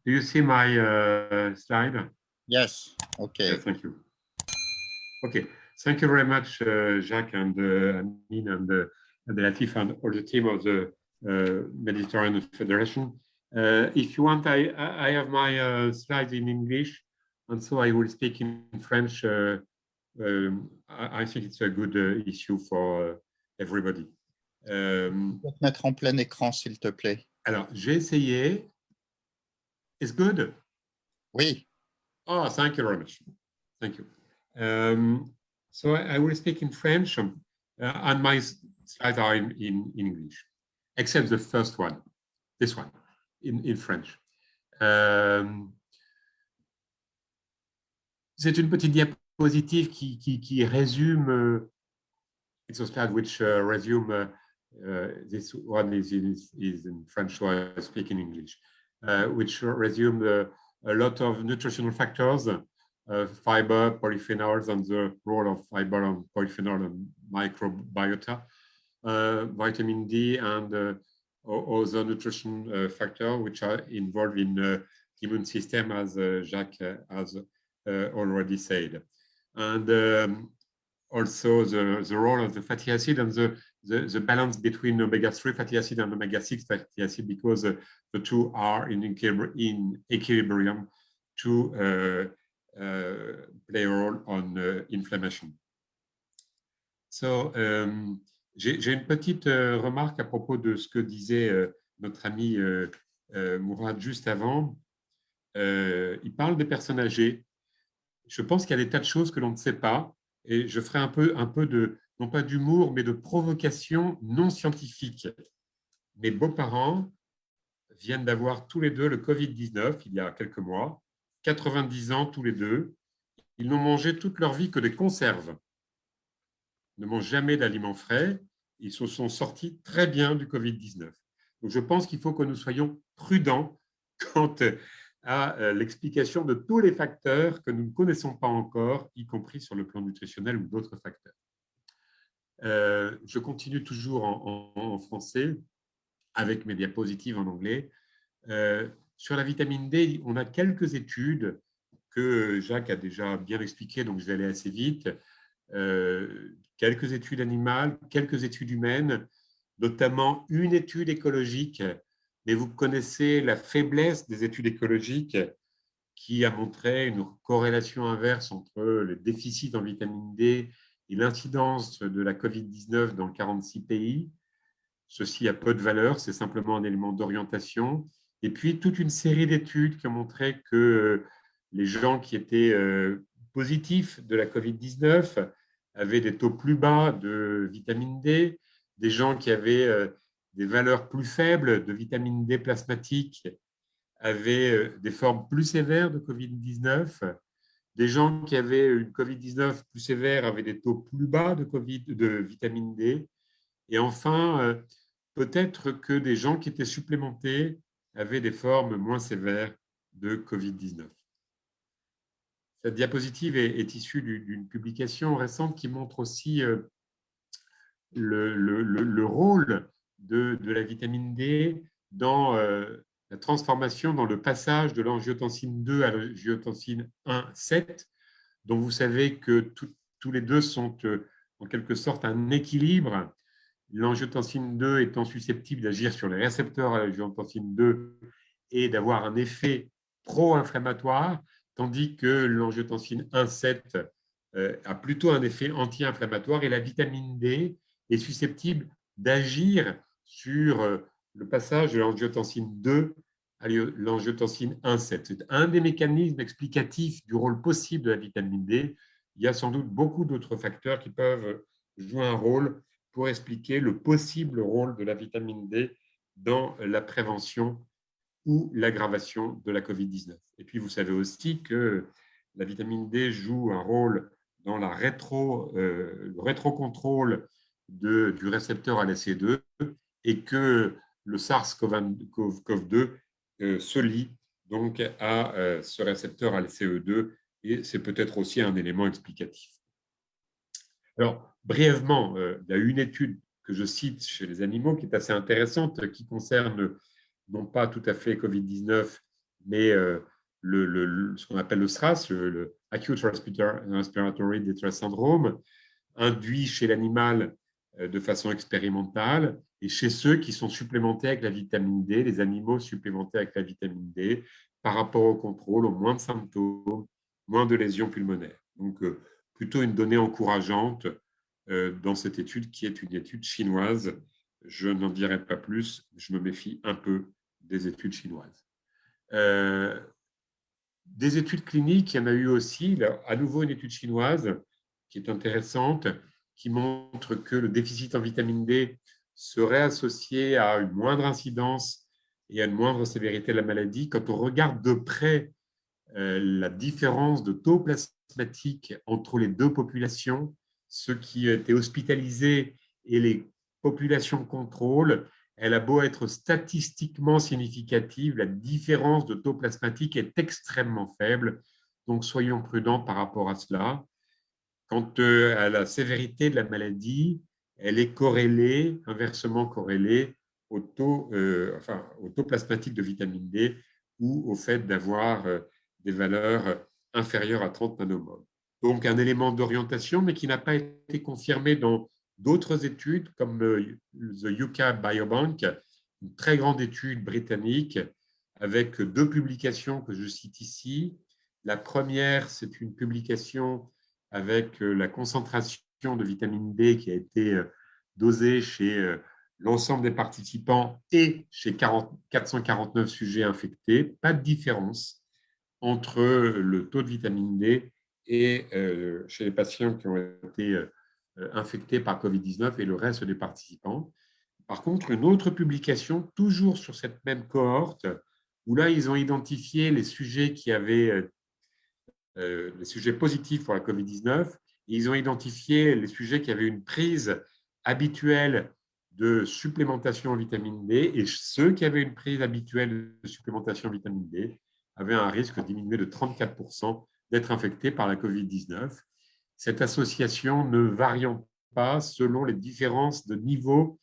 Do you see my slide? Yes, okay. Yes, thank you. Okay, thank you very much, Jacques and Amin and Latif and all the team of the Mediterranean Federation. If you want, I have my slides in English, and so I will speak in French. I think it's a good issue for everybody. Tu peux te mettre en plein écran, s'il te plaît. Alors, j'ai essayé. It's good? Oui. Oh, thank you very much. Thank you. So I will speak in French, and my slides are in English, except the first one, this one, in French. C'est une petite diapositive qui résume, it's a slide which resume, this one is in French, so I speak in English, which resume a lot of nutritional factors, fiber, polyphenols, and the role of fiber and polyphenol and microbiota, vitamin D, and other nutrition factors which are involved in immune system, as Jacques has already said. And also the role of the fatty acid and the balance between omega-3 fatty acid and omega-6 fatty acid, because the two are in equilibrium to play a role on inflammation. So, j'ai une petite remarque à propos de ce que disait notre ami Mourad juste avant. Il parle des personnes âgées. Je pense qu'il y a des tas de choses que l'on ne sait pas, et je ferai un peu de, non pas d'humour, mais de provocation non scientifique. Mes beaux-parents viennent d'avoir tous les deux le Covid-19 il y a quelques mois, 90 ans tous les deux. Ils n'ont mangé toute leur vie que des conserves. Ils ne mangent jamais d'aliments frais. Ils se sont sortis très bien du Covid-19. Donc, je pense qu'il faut que nous soyons prudents quant à l'explication de tous les facteurs que nous ne connaissons pas encore, y compris sur le plan nutritionnel ou d'autres facteurs. Je continue toujours en français avec mes diapositives en anglais. Sur la vitamine D, on a quelques études que Jacques a déjà bien expliquées, donc je vais aller assez vite. Quelques études animales, quelques études humaines, notamment une étude écologique. Mais vous connaissez la faiblesse des études écologiques qui a montré une corrélation inverse entre les déficits en vitamine D et l'incidence de la Covid-19 dans 46 pays. Ceci a peu de valeur, c'est simplement un élément d'orientation. Et puis, toute une série d'études qui ont montré que les gens qui étaient positifs de la Covid-19 avaient des taux plus bas de vitamine D, des gens qui avaient des valeurs plus faibles de vitamine D plasmatique avaient des formes plus sévères de Covid-19. Des gens qui avaient une Covid-19 plus sévère avaient des taux plus bas de vitamine D. Et enfin, peut-être que des gens qui étaient supplémentés avaient des formes moins sévères de Covid-19. Cette diapositive est issue d'une publication récente qui montre aussi le rôle de la vitamine D dans la transformation, dans le passage de l'angiotensine 2 à l'angiotensine 1,7, dont vous savez que tous les deux sont en quelque sorte un équilibre. L'angiotensine 2 étant susceptible d'agir sur les récepteurs à l'angiotensine 2 et d'avoir un effet pro-inflammatoire, tandis que l'angiotensine 1,7 a plutôt un effet anti-inflammatoire, et la vitamine D est susceptible d'agir sur le passage de l'angiotensine 2 à l'angiotensine 1,7. C'est un des mécanismes explicatifs du rôle possible de la vitamine D. Il y a sans doute beaucoup d'autres facteurs qui peuvent jouer un rôle pour expliquer le possible rôle de la vitamine D dans la prévention ou l'aggravation de la Covid-19. Et puis, vous savez aussi que la vitamine D joue un rôle dans le rétrocontrôle du récepteur à l'ACE2, et que le SARS-CoV-2 se lie donc à ce récepteur à l'ACE2, et c'est peut-être aussi un élément explicatif. Alors, brièvement, il y a une étude que je cite chez les animaux qui est assez intéressante, qui concerne non pas tout à fait Covid-19, mais ce qu'on appelle le SRAS, le Acute Respiratory Distress Syndrome, induit chez l'animal de façon expérimentale et chez ceux qui sont supplémentés avec la vitamine D, les animaux supplémentés avec la vitamine D, par rapport au contrôle, au moins de symptômes, moins de lésions pulmonaires. Donc, plutôt une donnée encourageante dans cette étude qui est une étude chinoise. Je n'en dirai pas plus, je me méfie un peu des études chinoises. Des études cliniques, il y en a eu aussi, là, à nouveau une étude chinoise qui est intéressante, qui montre que le déficit en vitamine D serait associé à une moindre incidence et à une moindre sévérité de la maladie. Quand on regarde de près la différence de taux plasmatique entre les deux populations, ceux qui étaient hospitalisés et les populations contrôle, elle a beau être statistiquement significative, la différence de taux plasmatique est extrêmement faible. Donc, soyons prudents par rapport à cela. Quant à la sévérité de la maladie, elle est corrélée, inversement corrélée au taux plasmatique de vitamine D ou au fait d'avoir des valeurs inférieures à 30 nanomoles. Donc, un élément d'orientation, mais qui n'a pas été confirmé dans d'autres études, comme The UK Biobank, une très grande étude britannique avec 2 publications que je cite ici. La première, c'est une publication avec la concentration de vitamine D qui a été dosée chez l'ensemble des participants et chez 449 sujets infectés. Pas de différence entre le taux de vitamine D et chez les patients qui ont été infectés par COVID-19 et le reste des participants. Par contre, une autre publication, toujours sur cette même cohorte, où là, ils ont identifié les sujets qui avaient les sujets positifs pour la COVID-19, et ils ont identifié les sujets qui avaient une prise habituelle de supplémentation en vitamine D, et ceux qui avaient une prise habituelle de supplémentation en vitamine D avaient un risque diminué de 34% d'être infectés par la COVID-19. Cette association ne variant pas selon les différences de niveau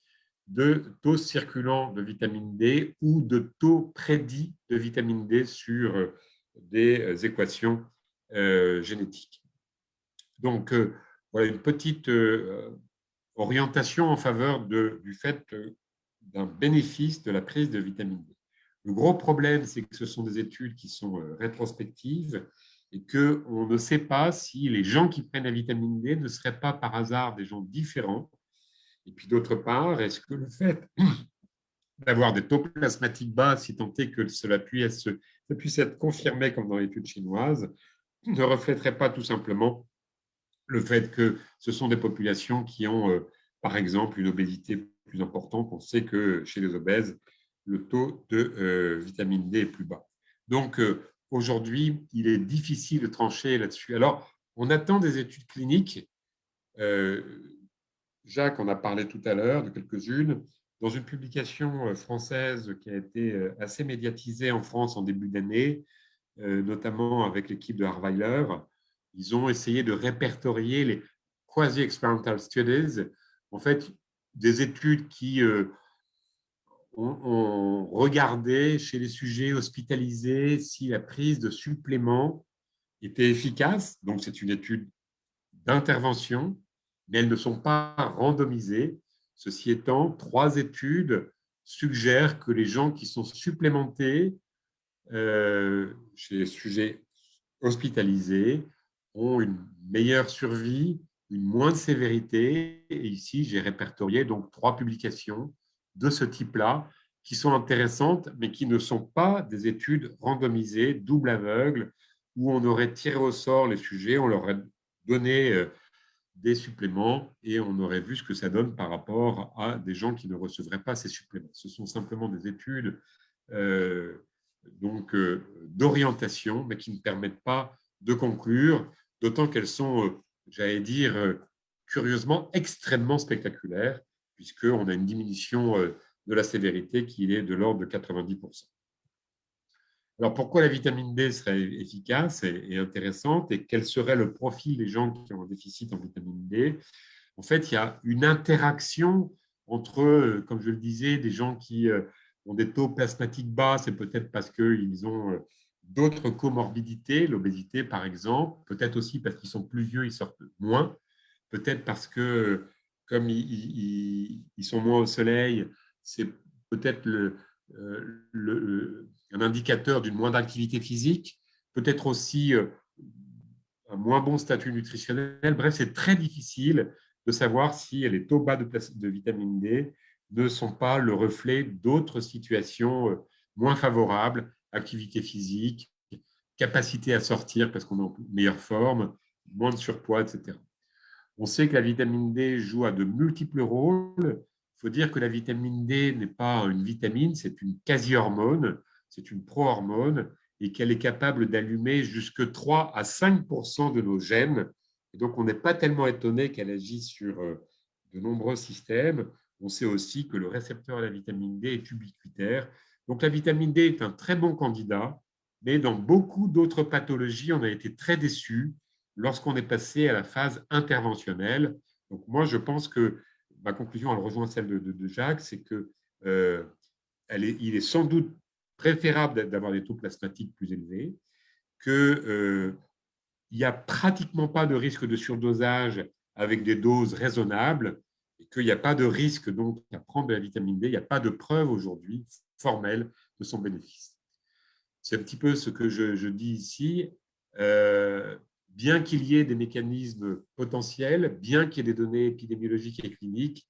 de taux circulant de vitamine D ou de taux prédit de vitamine D sur des équations génétiques. Donc, voilà une petite orientation en faveur du fait d'un bénéfice de la prise de vitamine D. Le gros problème, c'est que ce sont des études qui sont rétrospectives et qu'on ne sait pas si les gens qui prennent la vitamine D ne seraient pas par hasard des gens différents. Et puis d'autre part, est-ce que le fait d'avoir des taux plasmatiques bas, si tant est que cela puisse être confirmé comme dans l'étude chinoise, ne reflèterait pas tout simplement le fait que ce sont des populations qui ont, par exemple, une obésité plus importante. On sait que chez les obèses, le taux de vitamine D est plus bas. Donc, aujourd'hui, il est difficile de trancher là-dessus. Alors, on attend des études cliniques. Jacques en a parlé tout à l'heure de quelques-unes. Dans une publication française qui a été assez médiatisée en France en début d'année, notamment avec l'équipe de Harweiler, ils ont essayé de répertorier les quasi-experimental studies, en fait, des études qui ont regardé chez les sujets hospitalisés si la prise de suppléments était efficace. Donc, c'est une étude d'intervention, mais elles ne sont pas randomisées. Ceci étant, 3 études suggèrent que les gens qui sont supplémentés chez les sujets hospitalisés ont une meilleure survie, une moindre sévérité. Et ici, j'ai répertorié donc 3 publications de ce type-là qui sont intéressantes, mais qui ne sont pas des études randomisées, double aveugle, où on aurait tiré au sort les sujets, on leur aurait donné des suppléments et on aurait vu ce que ça donne par rapport à des gens qui ne recevraient pas ces suppléments. Ce sont simplement des études d'orientation, mais qui ne permettent pas de conclure, d'autant qu'elles sont, j'allais dire, curieusement extrêmement spectaculaires, puisqu'on a une diminution de la sévérité qui est de l'ordre de 90%. Alors, pourquoi la vitamine D serait efficace et intéressante et quel serait le profil des gens qui ont un déficit en vitamine D? En fait, il y a une interaction entre, comme je le disais, des gens qui ont des taux plasmatiques bas, c'est peut-être parce qu'ils ont d'autres comorbidités, l'obésité par exemple, peut-être aussi parce qu'ils sont plus vieux, ils sortent moins, peut-être parce que comme ils sont moins au soleil, c'est peut-être un indicateur d'une moindre activité physique, peut-être aussi un moins bon statut nutritionnel. Bref, c'est très difficile de savoir si les taux bas de vitamine D ne sont pas le reflet d'autres situations moins favorables, activité physique, capacité à sortir parce qu'on est en meilleure forme, moins de surpoids, etc. On sait que la vitamine D joue à de multiples rôles. Il faut dire que la vitamine D n'est pas une vitamine, c'est une quasi-hormone, c'est une pro-hormone et qu'elle est capable d'allumer jusque 3 à 5% de nos gènes. Et donc, on n'est pas tellement étonné qu'elle agisse sur de nombreux systèmes. On sait aussi que le récepteur à la vitamine D est ubiquitaire. Donc, la vitamine D est un très bon candidat, mais dans beaucoup d'autres pathologies, on a été très déçus lorsqu'on est passé à la phase interventionnelle. Donc, moi, je pense que ma conclusion, elle rejoint celle de Jacques, c'est que il est sans doute préférable d'avoir des taux plasmatiques plus élevés, qu'il n'y a pratiquement pas de risque de surdosage avec des doses raisonnables, et qu'il n'y a pas de risque donc à prendre de la vitamine D. Il n'y a pas de preuve aujourd'hui formelle de son bénéfice. C'est un petit peu ce que je dis ici. Bien qu'il y ait des mécanismes potentiels, bien qu'il y ait des données épidémiologiques et cliniques,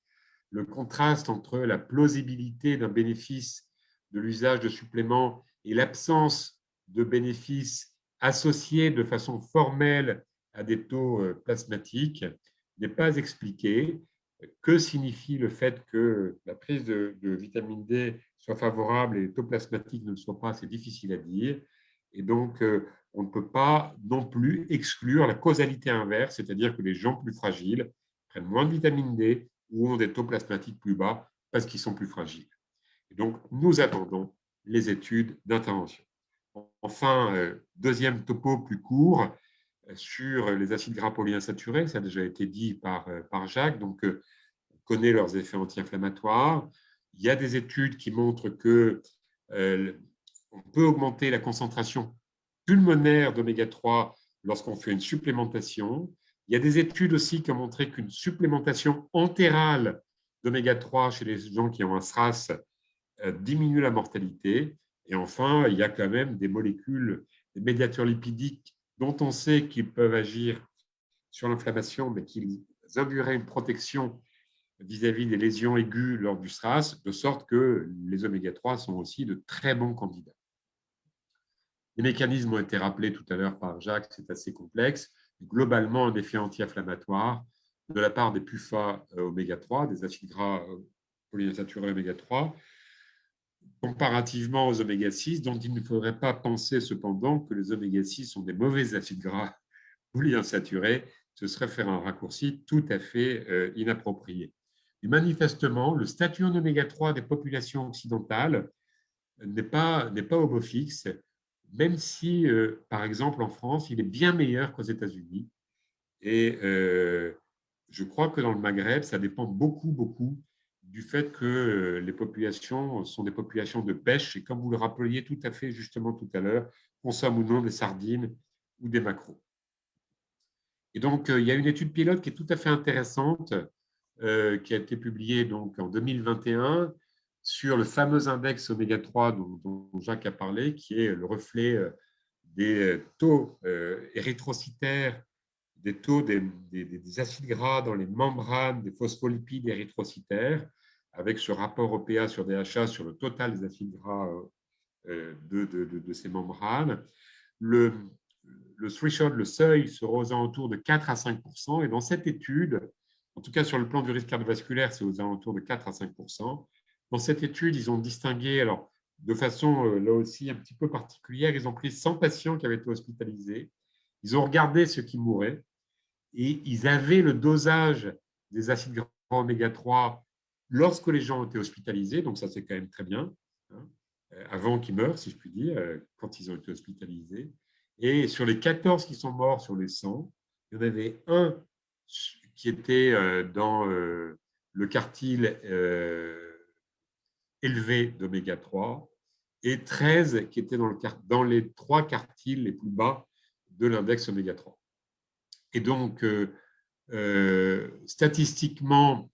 le contraste entre la plausibilité d'un bénéfice de l'usage de suppléments et l'absence de bénéfices associés de façon formelle à des taux plasmatiques n'est pas expliqué. Que signifie le fait que la prise de vitamine D soit favorable et les taux plasmatiques ne le soient pas, c'est difficile à dire. Et donc, on ne peut pas non plus exclure la causalité inverse, c'est-à-dire que les gens plus fragiles prennent moins de vitamine D ou ont des taux plasmatiques plus bas parce qu'ils sont plus fragiles. Et donc, nous attendons les études d'intervention. Enfin, deuxième topo plus court sur les acides gras polyinsaturés, ça a déjà été dit par Jacques, donc on connaît leurs effets anti-inflammatoires. Il y a des études qui montrent que on peut augmenter la concentration pulmonaire d'oméga 3 lorsqu'on fait une supplémentation. Il y a des études aussi qui ont montré qu'une supplémentation entérale d'oméga 3 chez les gens qui ont un SRAS diminue la mortalité. Et enfin, il y a quand même des molécules, des médiateurs lipidiques dont on sait qu'ils peuvent agir sur l'inflammation, mais qu'ils induiraient une protection vis-à-vis des lésions aiguës lors du SRAS, de sorte que les oméga 3 sont aussi de très bons candidats. Les mécanismes ont été rappelés tout à l'heure par Jacques, c'est assez complexe. Globalement, un effet anti-inflammatoire de la part des PUFA oméga 3, des acides gras polyinsaturés oméga 3, comparativement aux oméga 6, dont il ne faudrait pas penser cependant que les oméga 6 sont des mauvais acides gras polyinsaturés. Ce serait faire un raccourci tout à fait inapproprié. Et manifestement, le statut en oméga 3 des populations occidentales n'est pas homofixe, même si, par exemple, en France, il est bien meilleur qu'aux États-Unis. Et je crois que dans le Maghreb, ça dépend beaucoup du fait que les populations sont des populations de pêche et, comme vous le rappeliez tout à fait justement tout à l'heure, consomment ou non des sardines ou des maquereaux. Et donc, il y a une étude pilote qui est tout à fait intéressante, qui a été publiée donc en 2021 sur le fameux index oméga 3 dont Jacques a parlé, qui est le reflet des taux érythrocytaires, des taux des acides gras dans les membranes des phospholipides érythrocytaires, avec ce rapport OPA sur DHA sur le total des acides gras de ces membranes. Le threshold, le seuil, sera aux alentours de 4 à 5%. Et dans cette étude, en tout cas sur le plan du risque cardiovasculaire, c'est aux alentours de 4 à 5%. Dans cette étude, ils ont distingué, alors de façon là aussi un petit peu particulière, ils ont pris 100 patients qui avaient été hospitalisés. Ils ont regardé ceux qui mouraient et ils avaient le dosage des acides gras oméga 3 lorsque les gens étaient hospitalisés. Donc ça, c'est quand même très bien, hein, avant qu'ils meurent, si je puis dire, quand ils ont été hospitalisés. Et sur les 14 qui sont morts sur les 100, il y en avait un qui était dans le quartile élevé d'oméga 3 et 13 qui étaient dans les 3 quartiles les plus bas de l'index oméga 3. Et donc, statistiquement,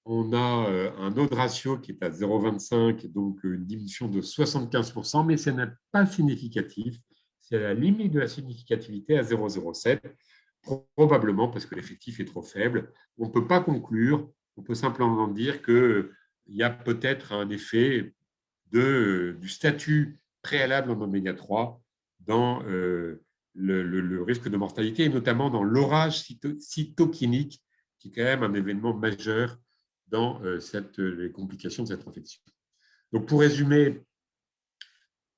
on a un odds ratio qui est à 0,25, donc une diminution de 75%, mais ce n'est pas significatif. C'est à la limite de la significativité à 0,07, probablement parce que l'effectif est trop faible. On ne peut pas conclure, on peut simplement dire qu'il y a peut-être un effet du statut préalable en oméga 3 dans le risque de mortalité, et notamment dans l'orage cytokinique, qui est quand même un événement majeur dans les complications de cette infection. Donc, pour résumer,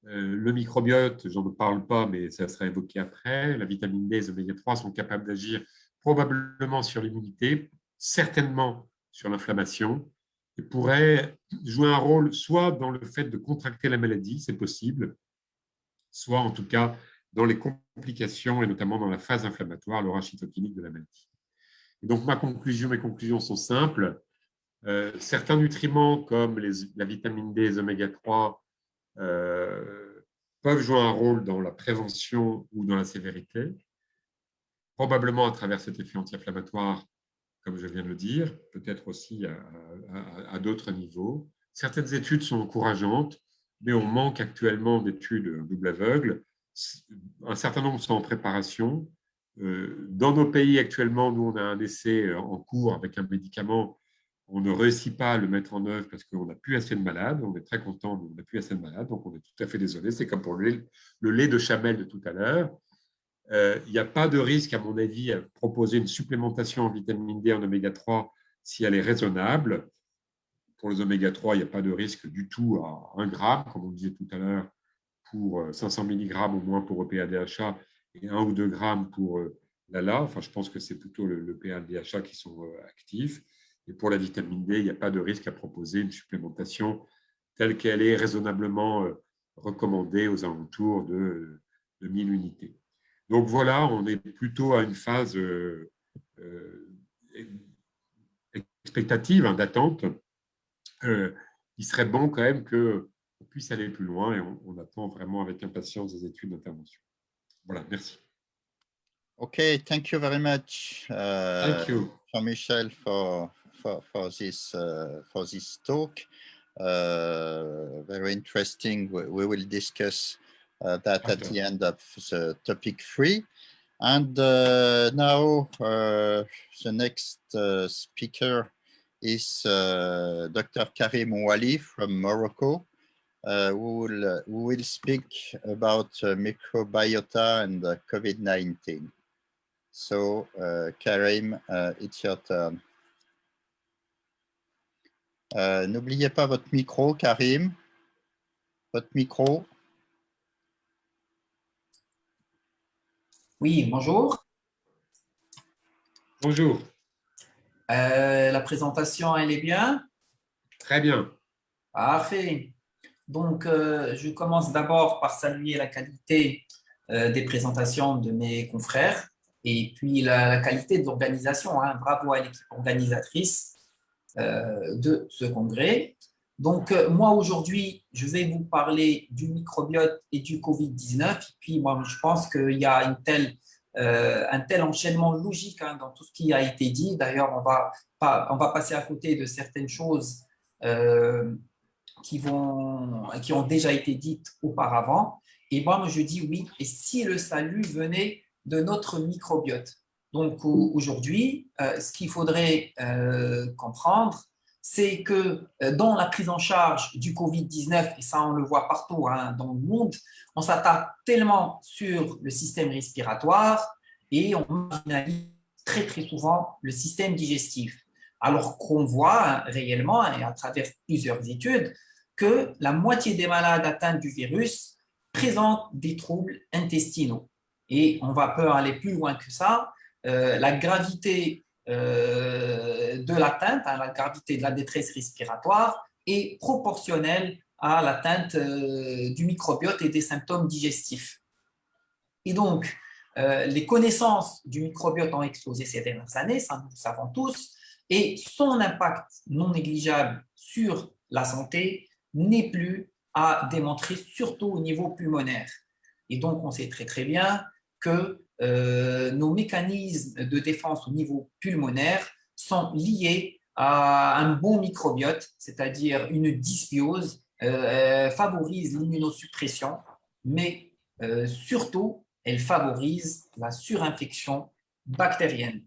le microbiote, j'en ne parle pas, mais ça sera évoqué après. La vitamine D et les oméga 3 sont capables d'agir probablement sur l'immunité, certainement sur l'inflammation, et pourraient jouer un rôle soit dans le fait de contracter la maladie, c'est possible, soit en tout cas dans les complications et notamment dans la phase inflammatoire, l'orage cytokinique de la maladie. Et donc, mes conclusions sont simples. Certains nutriments comme la vitamine D et les oméga 3 peuvent jouer un rôle dans la prévention ou dans la sévérité, probablement à travers cet effet anti-inflammatoire, comme je viens de le dire, peut-être aussi à d'autres niveaux. Certaines études sont encourageantes, mais on manque actuellement d'études double aveugle. Un certain nombre sont en préparation. Dans nos pays actuellement, nous, on a un essai en cours avec un médicament. On ne réussit pas à le mettre en œuvre parce qu'on n'a plus assez de malades. On est très content, mais on n'a plus assez de malades, donc on est tout à fait désolé. C'est comme pour le lait de chamel de tout à l'heure. Il n'y a pas de risque, à mon avis, à proposer une supplémentation en vitamine D en oméga 3 si elle est raisonnable. Pour les oméga 3, il n'y a pas de risque du tout à 1 gramme, comme on disait tout à l'heure, pour 500 mg au moins pour EPA-DHA et 1 ou 2 grammes pour l'ALA. Enfin, je pense que c'est plutôt le PA-DHA qui sont actifs. Et pour la vitamine D, il n'y a pas de risque à proposer une supplémentation telle qu'elle est raisonnablement recommandée aux alentours de 1000 unités. Donc voilà, on est plutôt à une phase expectative, d'attente. Il serait bon quand même qu'on puisse aller plus loin et on attend vraiment avec impatience des études d'intervention. Voilà, merci. Okay, thank you very much, Thank you. Jean-Michel, for this talk. Very interesting. We will discuss that at the end of the topic 3. And now the next speaker is Dr. Karim Ouali from Morocco, who will speak about microbiota and COVID-19. So, Karim, it's your turn. N'oubliez pas votre micro, Karim. Votre micro. Oui, bonjour. Bonjour. La présentation, elle est bien? Très bien. Parfait. Donc, je commence d'abord par saluer la qualité des présentations de mes confrères et puis la qualité de l'organisation. Bravo à l'équipe organisatrice de ce congrès. Donc, moi, aujourd'hui, je vais vous parler du microbiote et du Covid-19. Et puis, moi, je pense qu'il y a un tel enchaînement logique dans tout ce qui a été dit. D'ailleurs, on va passer à côté de certaines choses qui ont déjà été dites auparavant. Et moi, je dis oui. Et si le salut venait de notre microbiote? Donc, aujourd'hui, ce qu'il faudrait comprendre, c'est que dans la prise en charge du Covid-19, et ça on le voit partout dans le monde, on s'attarde tellement sur le système respiratoire et on marginalise très très souvent le système digestif. Alors qu'on voit réellement, et à travers plusieurs études, que la moitié des malades atteints du virus présentent des troubles intestinaux. Et on va pas aller plus loin que ça. La gravité de l'atteinte, la gravité de la détresse respiratoire est proportionnelle à l'atteinte du microbiote et des symptômes digestifs. Et donc, les connaissances du microbiote ont explosé ces dernières années, ça nous le savons tous, et son impact non négligeable sur la santé n'est plus à démontrer, surtout au niveau pulmonaire. Et donc, on sait très très bien que nos mécanismes de défense au niveau pulmonaire sont liés à un bon microbiote, c'est-à-dire une dysbiose, favorise l'immunosuppression, mais surtout, elle favorise la surinfection bactérienne.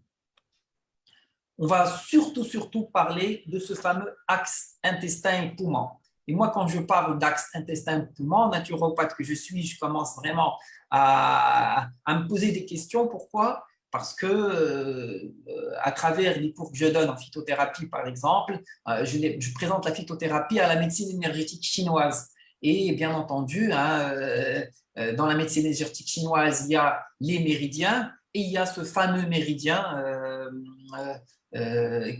On va surtout parler de ce fameux axe intestin et poumon. Et moi, quand je parle d'axe intestin-poumon, naturopathe que je suis, je commence vraiment à me poser des questions. Pourquoi? Parce que à travers les cours que je donne en phytothérapie, par exemple, je présente la phytothérapie à la médecine énergétique chinoise. Et bien entendu, dans la médecine énergétique chinoise, il y a les méridiens et il y a ce fameux méridien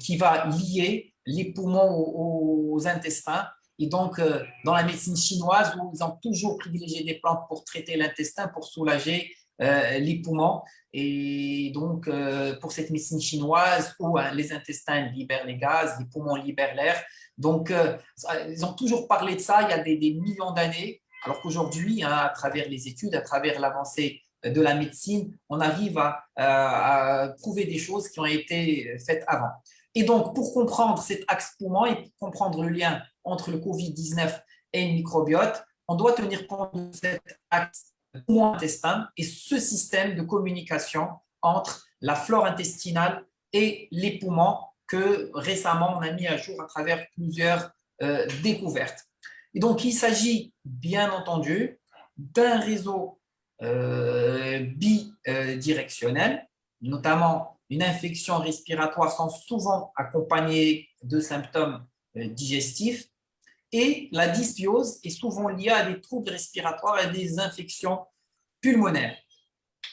qui va lier les poumons aux intestins. Et donc, dans la médecine chinoise, où ils ont toujours privilégié des plantes pour traiter l'intestin, pour soulager les poumons. Et donc, pour cette médecine chinoise, où les intestins libèrent les gaz, les poumons libèrent l'air. Donc, ils ont toujours parlé de ça il y a des millions d'années, alors qu'aujourd'hui, à travers les études, à travers l'avancée de la médecine, on arrive à prouver des choses qui ont été faites avant. Et donc, pour comprendre cet axe poumon et pour comprendre le lien entre le Covid-19 et le microbiote, on doit tenir compte de cet axe poumon-intestin et ce système de communication entre la flore intestinale et les poumons que récemment on a mis à jour à travers plusieurs découvertes. Et donc, il s'agit bien entendu d'un réseau bidirectionnel, notamment une infection respiratoire sont souvent accompagnées de symptômes digestifs et la dysbiose est souvent liée à des troubles respiratoires et des infections pulmonaires.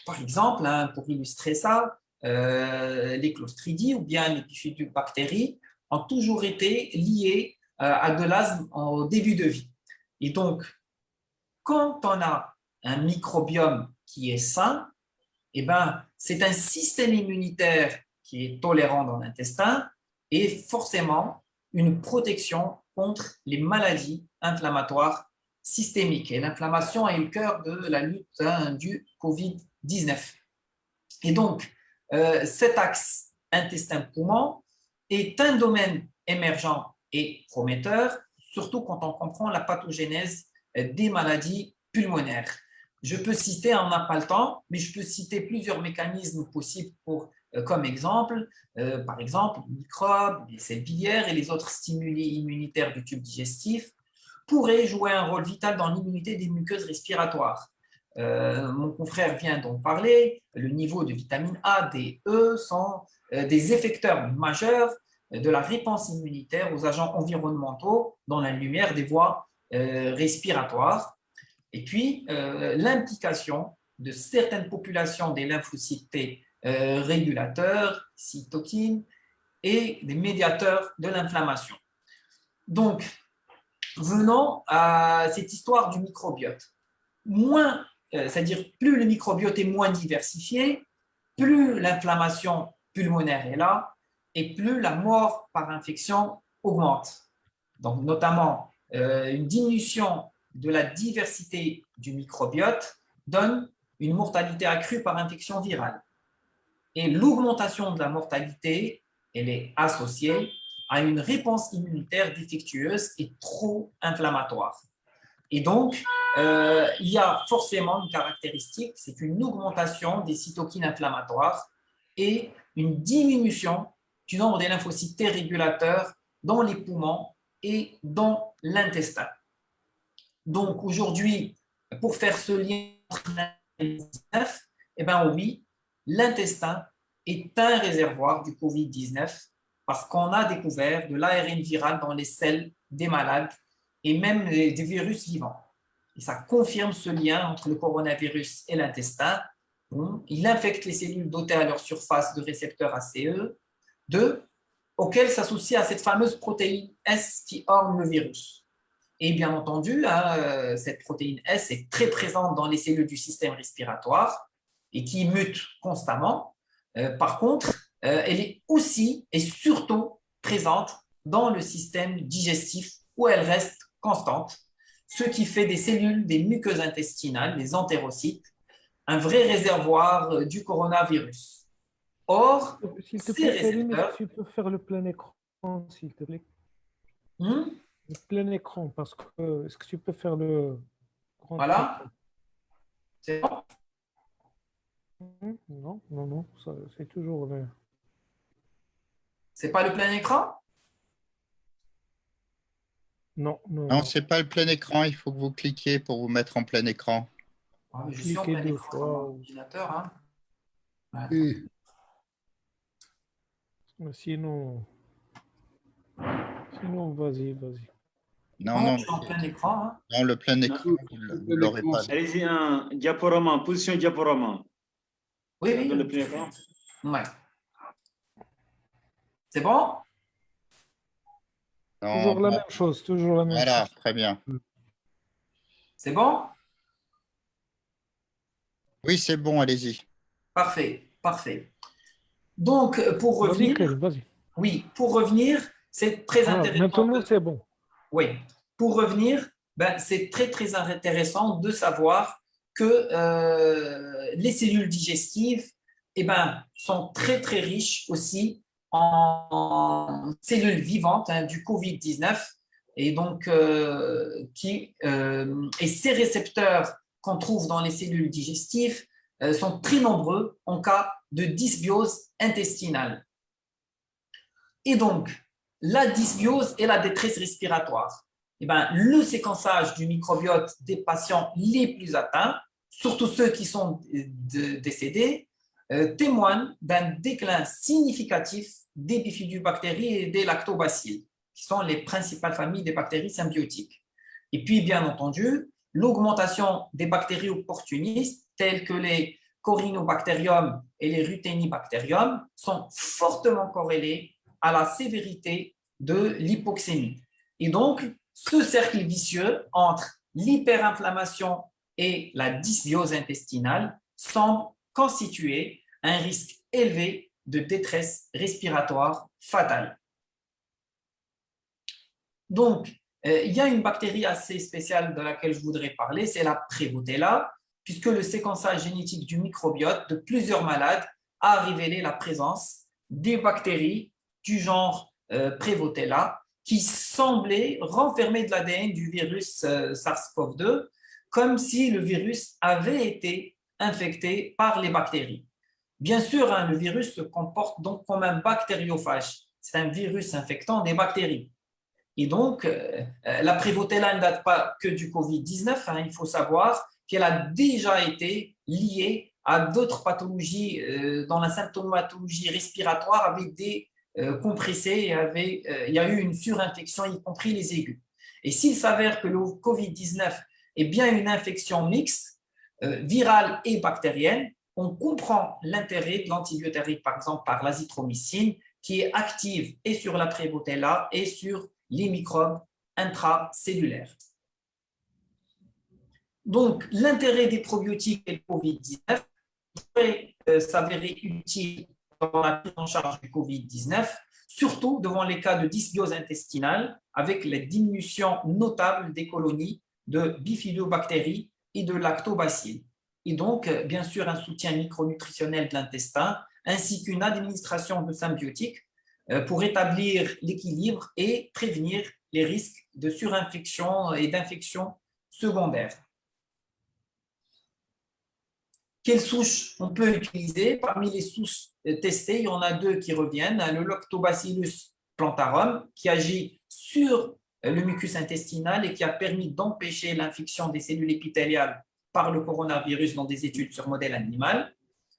Par exemple, pour illustrer ça, les clostridies ou bien les bifidobactéries ont toujours été liées à de l'asthme au début de vie. Et donc, quand on a un microbiome qui est sain, eh ben, c'est un système immunitaire qui est tolérant dans l'intestin et forcément une protection contre les maladies inflammatoires systémiques. Et l'inflammation est le cœur de la lutte du Covid-19. Et donc, cet axe intestin-poumon est un domaine émergent et prometteur, surtout quand on comprend la pathogénèse des maladies pulmonaires. Je peux citer, on n'a pas le temps, mais je peux citer plusieurs mécanismes possibles comme exemple. Par exemple, les microbes, les cellules biliaires et les autres stimuli immunitaires du tube digestif pourraient jouer un rôle vital dans l'immunité des muqueuses respiratoires. Mon confrère vient d'en parler, le niveau de vitamine A, D, E sont des effecteurs majeurs de la réponse immunitaire aux agents environnementaux dans la lumière des voies respiratoires. Et puis, l'implication de certaines populations des lymphocytes T régulateurs, cytokines et des médiateurs de l'inflammation. Donc, venons à cette histoire du microbiote. C'est-à-dire plus le microbiote est moins diversifié, plus l'inflammation pulmonaire est là et plus la mort par infection augmente. Donc, notamment, une diminution de la diversité du microbiote donne une mortalité accrue par infection virale. Et l'augmentation de la mortalité, elle est associée à une réponse immunitaire défectueuse et trop inflammatoire. Et donc, il y a forcément une caractéristique, c'est une augmentation des cytokines inflammatoires et une diminution du nombre des lymphocytes T régulateurs dans les poumons et dans l'intestin. Donc aujourd'hui, pour faire ce lien entre l'intestin, eh bien oui, l'intestin est un réservoir du Covid-19 parce qu'on a découvert de l'ARN viral dans les selles des malades et même des virus vivants. Et ça confirme ce lien entre le coronavirus et l'intestin. Il infecte les cellules dotées à leur surface de récepteurs ACE2 auxquels s'associe à cette fameuse protéine S qui orne le virus. Et bien entendu, cette protéine S est très présente dans les cellules du système respiratoire et qui mute constamment. Par contre, elle est aussi et surtout présente dans le système digestif où elle reste constante, ce qui fait des cellules des muqueuses intestinales, les entérocytes, un vrai réservoir du coronavirus. Or, S'il te ces plaît, Karim, est-ce récepteurs, que tu peux faire le plein écran, s'il te plaît? hmm, Le plein écran, parce que est-ce que tu peux faire le grand voilà, écran? c'est bon. Non, non, non, c'est toujours le... C'est pas le plein écran? Non, non, Non, non. c'est pas le plein écran. Il faut que vous cliquiez pour vous mettre en plein écran. Ah, mais je suis en Cliquez plein 2 écran sur mon fois. ordinateur. Hein. Ouais. Sinon, vas-y, vas-y. Non, Ouais, non, je suis en plein écran. Hein. non, le plein écran, vous ne l'aurez pas. Allez-y, un diaporama, position diaporama. Oui, Dans le oui. plein écran. Ouais. C'est bon? Non, Toujours la bon, même chose, toujours la même voilà, chose. très bien. C'est bon? Oui, c'est bon, allez-y. Parfait, parfait. Donc, pour Vas-y, revenir, Karim, vas-y. oui, pour revenir, c'est très Ah, intéressant. maintenant, c'est bon. Oui, pour revenir, ben, c'est très, très intéressant de savoir que les cellules digestives eh ben, sont très, très riches aussi en cellules vivantes hein, du COVID-19 et donc et ces récepteurs qu'on trouve dans les cellules digestives sont très nombreux en cas de dysbiose intestinale. Et donc, la dysbiose et la détresse respiratoire. Eh ben, le séquençage du microbiote des patients les plus atteints, surtout ceux qui sont décédés, témoignent d'un déclin significatif des bifidobactéries et des lactobacilles, qui sont les principales familles des bactéries symbiotiques. Et puis, bien entendu, l'augmentation des bactéries opportunistes, telles que les Corynebacterium et les Ruthenibacterium, sont fortement corrélées à la sévérité de l'hypoxémie. Et donc, ce cercle vicieux entre l'hyperinflammation et la dysbiose intestinale semble constituer un risque élevé de détresse respiratoire fatale. Donc, il y a une bactérie assez spéciale de laquelle je voudrais parler, c'est la Prevotella, puisque le séquençage génétique du microbiote de plusieurs malades a révélé la présence des bactéries du genre Prevotella qui semblaient renfermer de l'ADN du virus SARS-CoV-2 comme si le virus avait été infecté par les bactéries. Bien sûr, hein, le virus se comporte donc comme un bactériophage. C'est un virus infectant des bactéries. Et donc, la Prevotella ne date pas que du Covid-19. Hein, il faut savoir qu'elle a déjà été liée à d'autres pathologies dans la symptomatologie respiratoire avec des compressés. Il y a eu une surinfection, y compris les aigus. Et s'il s'avère que le Covid-19 est bien une infection mixte, virale et bactérienne, on comprend l'intérêt de l'antibiothérapie, par exemple par l'azithromycine, qui est active et sur la Prevotella et sur les microbes intracellulaires. Donc, l'intérêt des probiotiques et le Covid-19 pourrait s'avérer utile dans la prise en charge du Covid-19, surtout devant les cas de dysbiose intestinale, avec la diminution notable des colonies de bifidobactéries et de lactobacilles. Et donc, bien sûr, un soutien micronutritionnel de l'intestin, ainsi qu'une administration de symbiotiques pour établir l'équilibre et prévenir les risques de surinfection et d'infection secondaires. Quelles souches on peut utiliser? Parmi les souches testées, il y en a deux qui reviennent. Le Lactobacillus plantarum, qui agit sur le mucus intestinal et qui a permis d'empêcher l'infection des cellules épithéliales par le coronavirus dans des études sur modèle animal.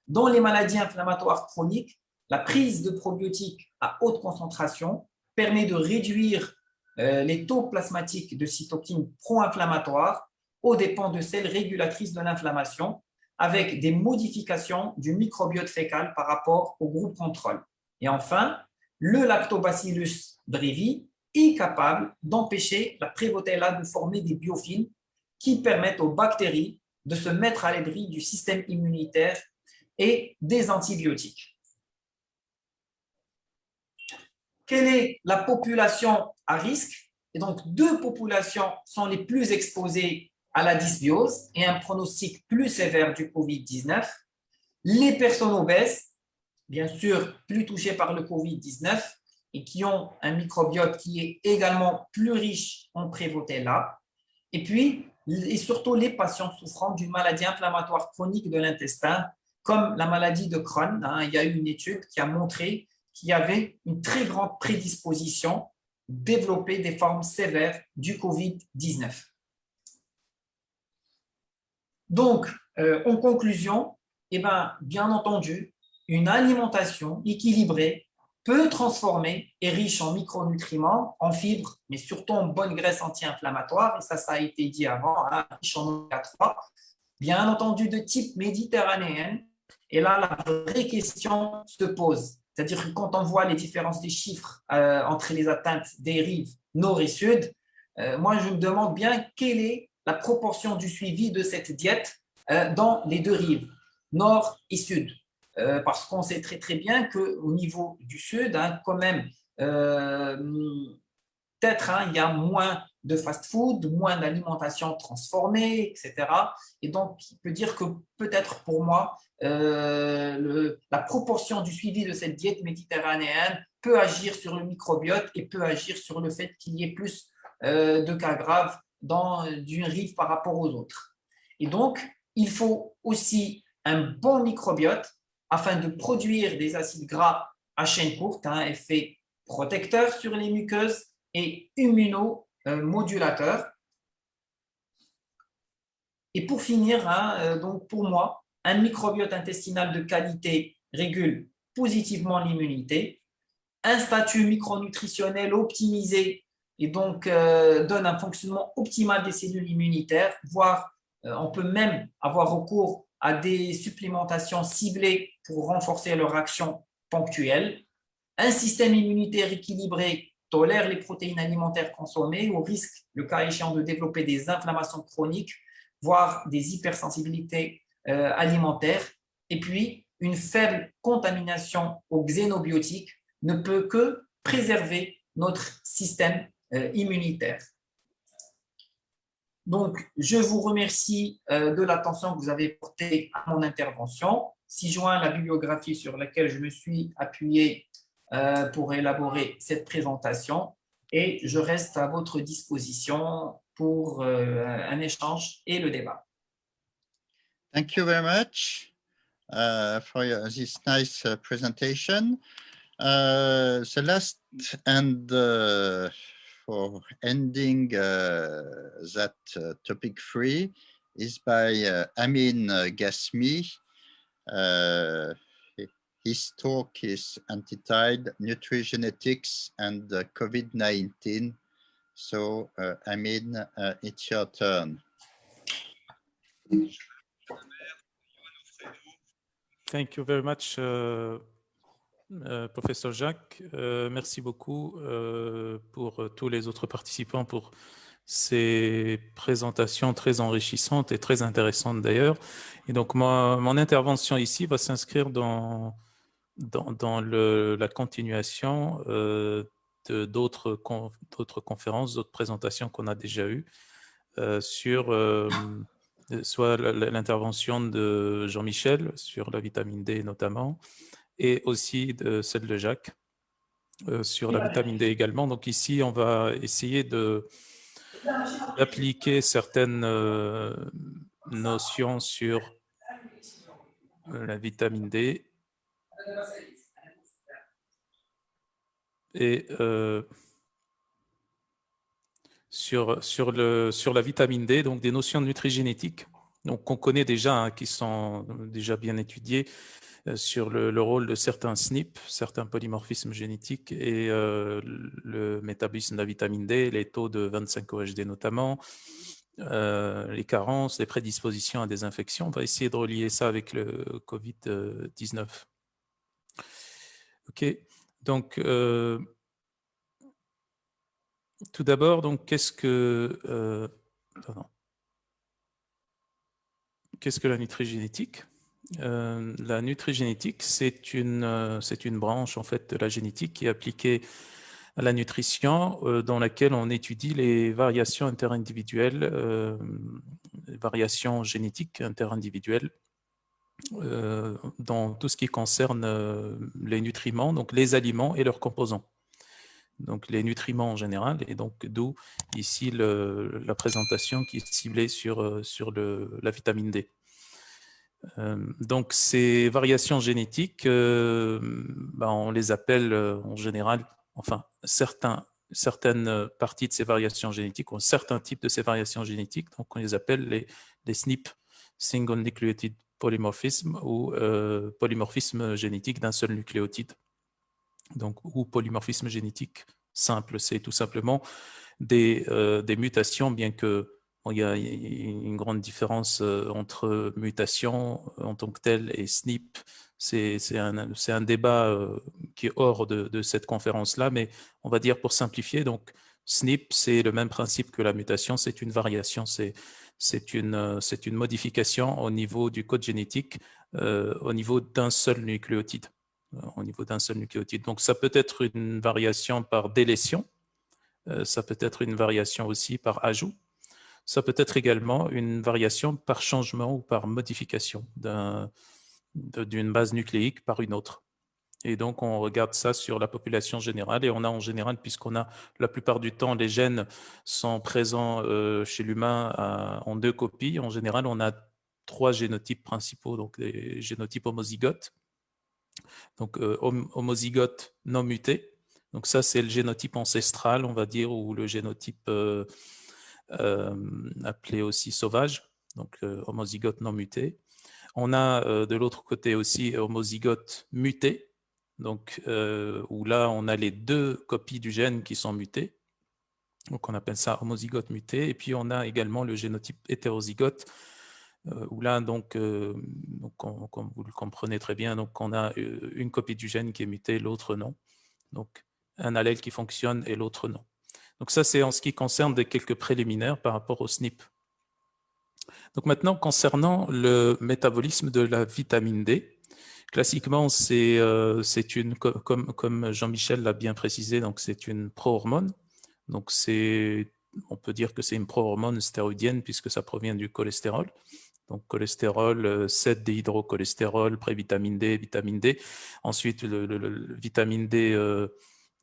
Dans les maladies inflammatoires chroniques, la prise de probiotiques à haute concentration permet de réduire les taux plasmatiques de cytokines pro-inflammatoires aux dépens de celles régulatrices de l'inflammation, avec des modifications du microbiote fécal par rapport au groupe contrôle. Et enfin, le Lactobacillus brevi est capable d'empêcher la Prevotella de former des biofilms qui permettent aux bactéries de se mettre à l'abri du système immunitaire et des antibiotiques. Quelle est la population à risque? Et donc, deux populations sont les plus exposées à la dysbiose et un pronostic plus sévère du COVID-19. Les personnes obèses, bien sûr, plus touchées par le COVID-19 et qui ont un microbiote qui est également plus riche en Prevotella. Et puis, et surtout les patients souffrant d'une maladie inflammatoire chronique de l'intestin, comme la maladie de Crohn. Il y a eu une étude qui a montré qu'il y avait une très grande prédisposition à développer des formes sévères du COVID-19. Donc, en conclusion, bien entendu, une alimentation équilibrée peut transformer et riche en micronutriments, en fibres, mais surtout en bonne graisse anti-inflammatoire, et ça a été dit avant, riche en oméga 3, bien entendu de type méditerranéen. Et là, la vraie question se pose. C'est-à-dire que quand on voit les différences des chiffres entre les atteintes des rives nord et sud, moi, je me demande bien quelle est la proportion du suivi de cette diète dans les deux rives, nord et sud. Parce qu'on sait très, très bien qu'au niveau du sud, quand même, peut-être il y a moins de fast-food, moins d'alimentation transformée, etc. Et donc, il peut dire que peut-être pour moi, la proportion du suivi de cette diète méditerranéenne peut agir sur le microbiote et peut agir sur le fait qu'il y ait plus de cas graves d'une rive par rapport aux autres. Et donc, il faut aussi un bon microbiote afin de produire des acides gras à chaîne courte, effet protecteur sur les muqueuses et immunomodulateur. Et pour finir, donc pour moi, un microbiote intestinal de qualité régule positivement l'immunité, un statut micronutritionnel optimisé et donc donne un fonctionnement optimal des cellules immunitaires, voire on peut même avoir recours à des supplémentations ciblées pour renforcer leur action ponctuelle. Un système immunitaire équilibré tolère les protéines alimentaires consommées au risque, le cas échéant, de développer des inflammations chroniques, voire des hypersensibilités alimentaires. Et puis, une faible contamination aux xénobiotiques ne peut que préserver notre système immunitaire. Donc, je vous remercie de l'attention que vous avez portée à mon intervention. Si joint la bibliographie sur laquelle je me suis appuyé pour élaborer cette présentation, et je reste à votre disposition pour un échange et le débat. Thank you very much for this nice presentation. The last and for ending that topic 3 is by Amin Gasmi. His talk is entitled Nutrigenetics and COVID-19. So, Amin, it's your turn. Thank you very much, Professeur Jacques. Merci beaucoup pour tous les autres participants pour ces présentations très enrichissantes et très intéressantes d'ailleurs. Et donc, mon intervention ici va s'inscrire dans la continuation d'autres conférences, d'autres présentations qu'on a déjà eues sur soit l'intervention de Jean-Michel sur la vitamine D notamment, et aussi celle de Jacques sur la vitamine D également. Donc ici, on va essayer d'appliquer certaines notions sur la vitamine D et sur la vitamine D, donc des notions de nutrigénétique, donc qu'on connaît déjà, qui sont déjà bien étudiées sur le rôle de certains SNP, certains polymorphismes génétiques, et le métabolisme de la vitamine D, les taux de 25-OHD notamment, les carences, les prédispositions à des infections. On va essayer de relier ça avec le COVID-19. OK, donc tout d'abord, donc qu'est-ce que la nutrigénétique? La nutrigénétique, c'est une branche en fait de la génétique qui est appliquée à la nutrition, dans laquelle on étudie les variations interindividuelles, variations génétiques interindividuelles, dans tout ce qui concerne les nutriments, donc les aliments et leurs composants. Donc les nutriments en général, et donc d'où ici la présentation qui est ciblée sur la vitamine D. Donc ces variations génétiques, on les appelle en général, enfin certaines parties de ces variations génétiques, ou certains types de ces variations génétiques, donc on les appelle les SNP, Single Nucleotide Polymorphism, ou polymorphisme génétique d'un seul nucléotide. Donc, ou polymorphisme génétique simple, c'est tout simplement des mutations, bien que il y a une grande différence entre mutation en tant que telle et SNP. C'est un débat qui est hors de cette conférence-là, mais on va dire pour simplifier, donc SNP, c'est le même principe que la mutation, c'est une variation, c'est une modification au niveau du code génétique, au niveau d'un seul nucléotide. Donc, ça peut être une variation par délétion, ça peut être une variation aussi par ajout, ça peut être également une variation par changement ou par modification d'une base nucléique par une autre. Et donc, on regarde ça sur la population générale, et on a en général, puisqu'on a la plupart du temps, les gènes sont présents chez l'humain en 2 copies. En général, on a 3 génotypes principaux, donc les génotypes homozygotes. Donc, homozygote non muté. Donc, ça, c'est le génotype ancestral, on va dire, ou le génotype appelé aussi sauvage. Donc, homozygote non muté. On a de l'autre côté aussi homozygote muté. Donc, où là, on a les 2 copies du gène qui sont mutées. Donc, on appelle ça homozygote muté. Et puis, on a également le génotype hétérozygote, où là, donc, comme vous le comprenez très bien, donc on a une copie du gène qui est mutée, l'autre non. Donc, un allèle qui fonctionne et l'autre non. Donc, ça, c'est en ce qui concerne quelques préliminaires par rapport au SNP. Donc, maintenant, concernant le métabolisme de la vitamine D, classiquement, c'est comme Jean-Michel l'a bien précisé, donc c'est une pro-hormone. Donc, on peut dire que c'est une pro-hormone stéroïdienne puisque ça provient du cholestérol. Donc, cholestérol, 7-déhydrocholestérol, prévitamine D, vitamine D. Ensuite, le vitamine D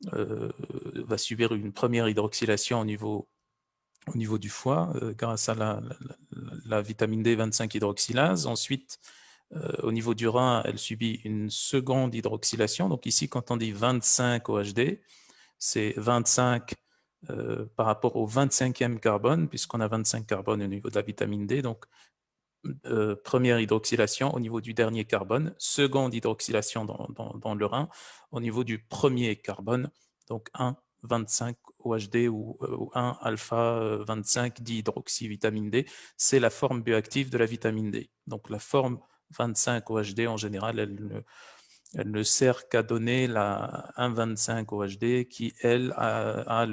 va subir une première hydroxylation au niveau du foie grâce à la vitamine D 25 hydroxylase. Ensuite, au niveau du rein, elle subit une seconde hydroxylation. Donc ici, quand on dit 25 OHD, c'est 25 par rapport au 25e carbone, puisqu'on a 25 carbone au niveau de la vitamine D. Donc, première hydroxylation au niveau du dernier carbone, seconde hydroxylation dans le rein au niveau du premier carbone, donc 1,25 OHD ou 1 alpha 25 dihydroxyvitamine D, c'est la forme bioactive de la vitamine D. Donc la forme 25 OHD en général, elle ne sert qu'à donner la 1,25 OHD qui, elle, a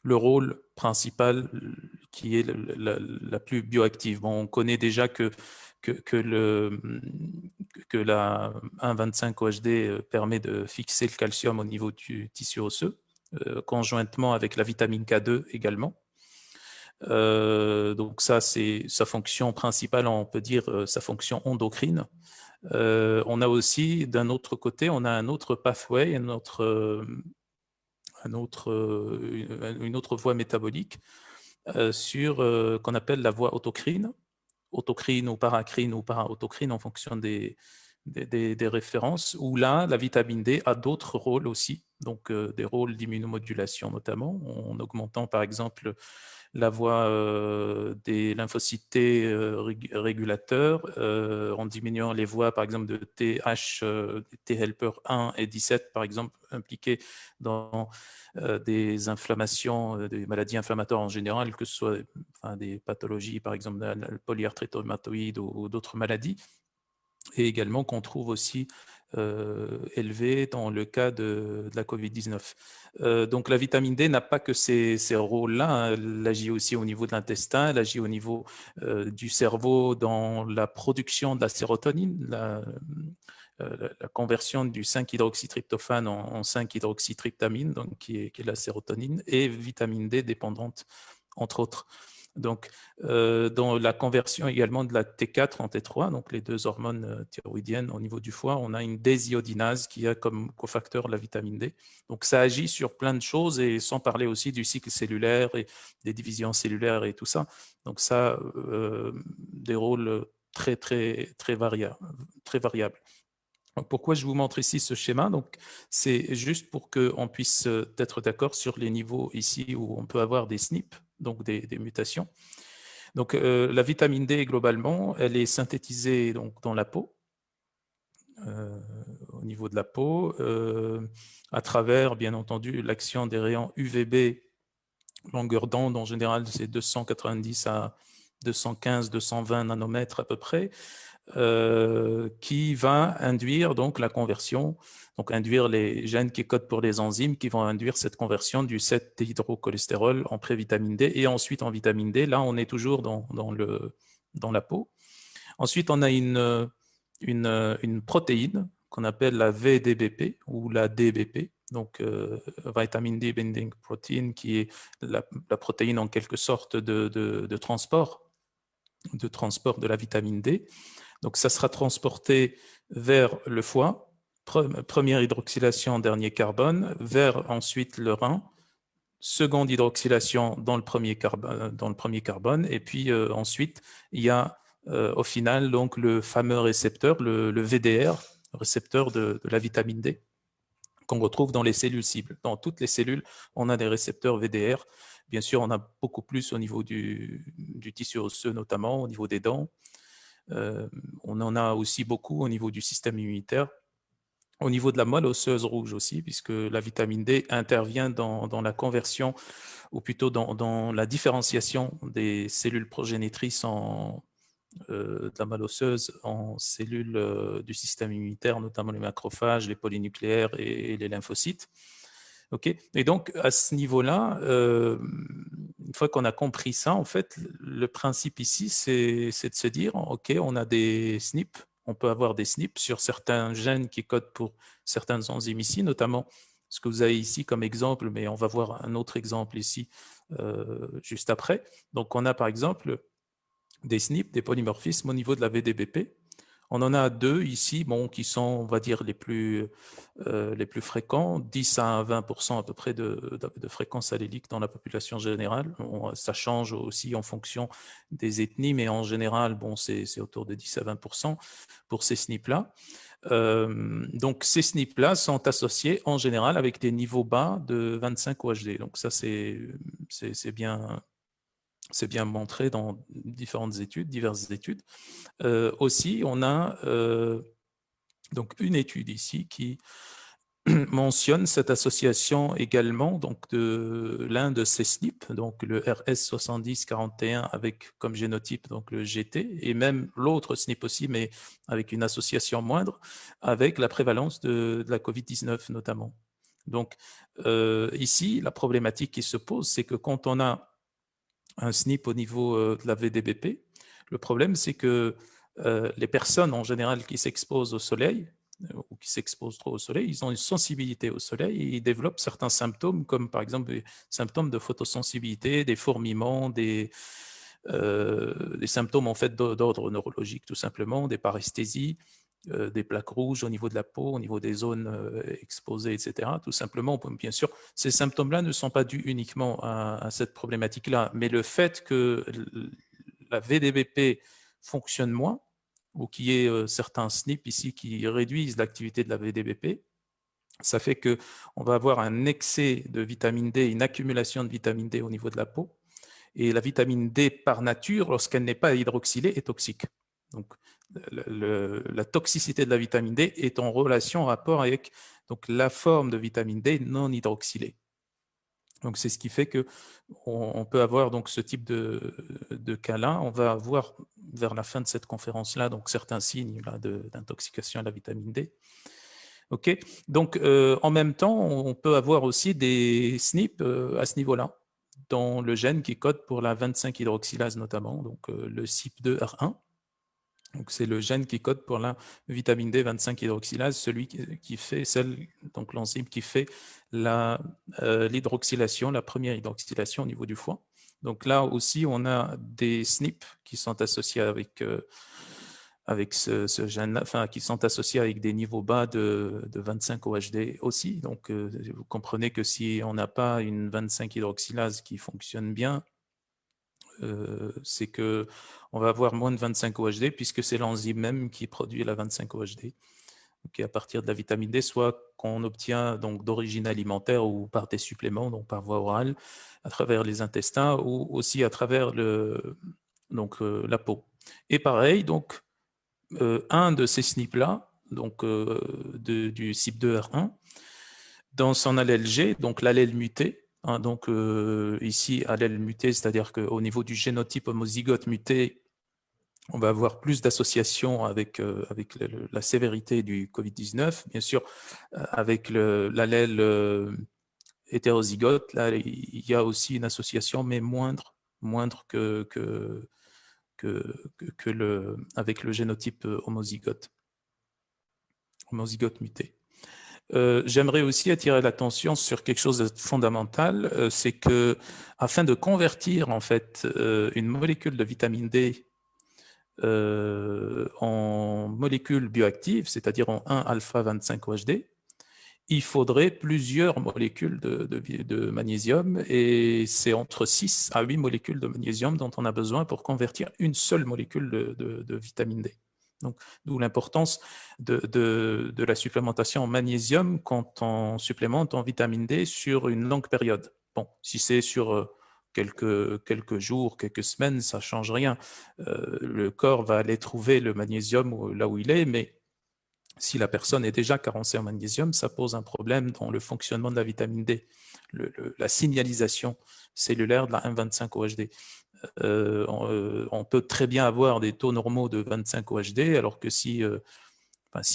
le rôle principal qui est la plus bioactive. Bon, on connaît déjà que la 1,25 OHD permet de fixer le calcium au niveau du tissu osseux, conjointement avec la vitamine K2 également. Donc ça, c'est sa fonction principale, on peut dire sa fonction endocrine. On a aussi, d'un autre côté, on a un autre pathway, une autre voie métabolique qu'on appelle la voie autocrine ou paracrine ou para-autocrine en fonction des références, où là, la vitamine D a d'autres rôles aussi, donc des rôles d'immunomodulation notamment, en augmentant par exemple la voie des lymphocytes T régulateurs, en diminuant les voies par exemple de TH, T helper 1 et 17 par exemple, impliqués dans des inflammations, des maladies inflammatoires en général, que ce soit des pathologies par exemple la polyarthrite rhumatoïde ou d'autres maladies, et également qu'on trouve aussi élevé dans le cas de la COVID-19. Donc la vitamine D n'a pas que ces rôles-là, hein. Elle agit aussi au niveau de l'intestin, elle agit au niveau du cerveau dans la production de la sérotonine, la conversion du 5-hydroxytryptophane en 5-hydroxytryptamine, donc qui est la sérotonine, et vitamine D dépendante, entre autres. Donc, dans la conversion également de la T4 en T3, donc les deux hormones thyroïdiennes au niveau du foie, on a une désiodinase qui a comme cofacteur la vitamine D. Donc, ça agit sur plein de choses, et sans parler aussi du cycle cellulaire et des divisions cellulaires et tout ça. Donc, ça des rôles très variables. Donc, pourquoi je vous montre ici ce schéma? Donc, c'est juste pour qu'on puisse être d'accord sur les niveaux ici où on peut avoir des SNP, donc des mutations. Donc, la vitamine D, globalement, elle est synthétisée donc, dans la peau, au niveau de la peau, à travers, bien entendu, l'action des rayons UVB, longueur d'onde, en général, c'est 290 à 215, 220 nanomètres à peu près, qui va induire donc la conversion, donc induire les gènes qui codent pour les enzymes qui vont induire cette conversion du 7-hydrocholestérol en prévitamine D et ensuite en vitamine D. Là, on est toujours dans la peau. Ensuite, on a une protéine qu'on appelle la VDBP ou la DBP, donc Vitamin D Binding Protein, qui est la protéine en quelque sorte de transport de la vitamine D. Donc, ça sera transporté vers le foie, première hydroxylation, dernier carbone, vers ensuite le rein, seconde hydroxylation dans le premier carbone, et puis ensuite, il y a au final donc, le fameux récepteur, le VDR, récepteur de la vitamine D, qu'on retrouve dans les cellules cibles. Dans toutes les cellules, on a des récepteurs VDR. Bien sûr, on a beaucoup plus au niveau du tissu osseux, notamment au niveau des dents. On en a aussi beaucoup au niveau du système immunitaire, au niveau de la moelle osseuse rouge aussi, puisque la vitamine D intervient dans la conversion, ou plutôt dans la différenciation des cellules progénitrices de la moelle osseuse en cellules du système immunitaire, notamment les macrophages, les polynucléaires et les lymphocytes. Okay. Et donc, à ce niveau-là, une fois qu'on a compris ça, en fait, le principe ici, c'est de se dire, OK, on a des SNP, on peut avoir des SNP sur certains gènes qui codent pour certaines enzymes ici, notamment ce que vous avez ici comme exemple, mais on va voir un autre exemple ici juste après. Donc, on a par exemple des SNP, des polymorphismes au niveau de la VDBP. On en a deux ici, qui sont, on va dire, les plus fréquents, 10 à 20% à peu près de fréquence allélique dans la population générale. Ça change aussi en fonction des ethnies, mais en général, c'est autour de 10 à 20% pour ces SNP-là. Donc, ces SNP-là sont associés en général avec des niveaux bas de 25 OHD. Donc, ça, c'est bien montré dans diverses études. Aussi, on a donc une étude ici qui mentionne cette association également donc de l'un de ces SNP, donc le RS7041 avec comme génotype donc le GT, et même l'autre SNP aussi, mais avec une association moindre, avec la prévalence de la COVID-19 notamment. Donc ici, la problématique qui se pose, c'est que quand on a un SNP au niveau de la VDBP, le problème c'est que les personnes en général qui s'exposent au soleil ou qui s'exposent trop au soleil, ils ont une sensibilité au soleil et ils développent certains symptômes comme par exemple des symptômes de photosensibilité, des fourmillements, des symptômes en fait d'ordre neurologique tout simplement, des paresthésies, des plaques rouges au niveau de la peau, au niveau des zones exposées, etc. Tout simplement, bien sûr, ces symptômes-là ne sont pas dus uniquement à cette problématique-là, mais le fait que la VDBP fonctionne moins, ou qu'il y ait certains SNP ici qui réduisent l'activité de la VDBP, ça fait qu'on va avoir un excès de vitamine D, une accumulation de vitamine D au niveau de la peau. Et la vitamine D, par nature, lorsqu'elle n'est pas hydroxylée, est toxique. Donc, la toxicité de la vitamine D est en relation, en rapport avec donc, la forme de vitamine D non hydroxylée. Donc, c'est ce qui fait qu'on peut avoir donc, ce type de cas-là. On va avoir vers la fin de cette conférence-là donc, certains signes d'intoxication à la vitamine D. Okay. Donc, en même temps, on peut avoir aussi des SNP à ce niveau-là, dans le gène qui code pour la 25-hydroxylase notamment, donc le CYP2R1. Donc, c'est le gène qui code pour la vitamine D 25 hydroxylase, celui qui fait donc l'enzyme qui fait l'hydroxylation, la première hydroxylation au niveau du foie. Donc là aussi, on a des SNP qui sont associés avec ce gène, enfin, qui sont associés avec des niveaux bas de 25 OHD aussi. Donc, vous comprenez que si on n'a pas une 25 hydroxylase qui fonctionne bien, c'est que on va avoir moins de 25 OHD puisque c'est l'enzyme même qui produit la 25 OHD. Okay, à partir de la vitamine D, soit qu'on obtient donc d'origine alimentaire ou par des suppléments, donc par voie orale, à travers les intestins ou aussi à travers la peau. Et pareil, donc un de ces SNP-là, donc du CYP2R1, dans son allèle G, donc l'allèle muté, hein, donc ici allèle muté, c'est-à-dire qu'au niveau du génotype homozygote muté, on va avoir plus d'associations avec la sévérité du Covid-19. Bien sûr, avec l'allèle hétérozygote, là, il y a aussi une association, mais moindre avec le génotype homozygote muté. J'aimerais aussi attirer l'attention sur quelque chose de fondamental, c'est que afin de convertir en fait une molécule de vitamine D en molécules bioactives, c'est-à-dire en 1-alpha-25-OHD, il faudrait plusieurs molécules de magnésium et c'est entre 6 à 8 molécules de magnésium dont on a besoin pour convertir une seule molécule de vitamine D. Donc, d'où l'importance de la supplémentation en magnésium quand on supplémente en vitamine D sur une longue période. Bon, si c'est sur quelques jours, quelques semaines, ça ne change rien. Le corps va aller trouver le magnésium là où il est, mais si la personne est déjà carencée en magnésium, ça pose un problème dans le fonctionnement de la vitamine D, la signalisation cellulaire de la 1,25-OHD. On peut très bien avoir des taux normaux de 25 OHD, alors que s'il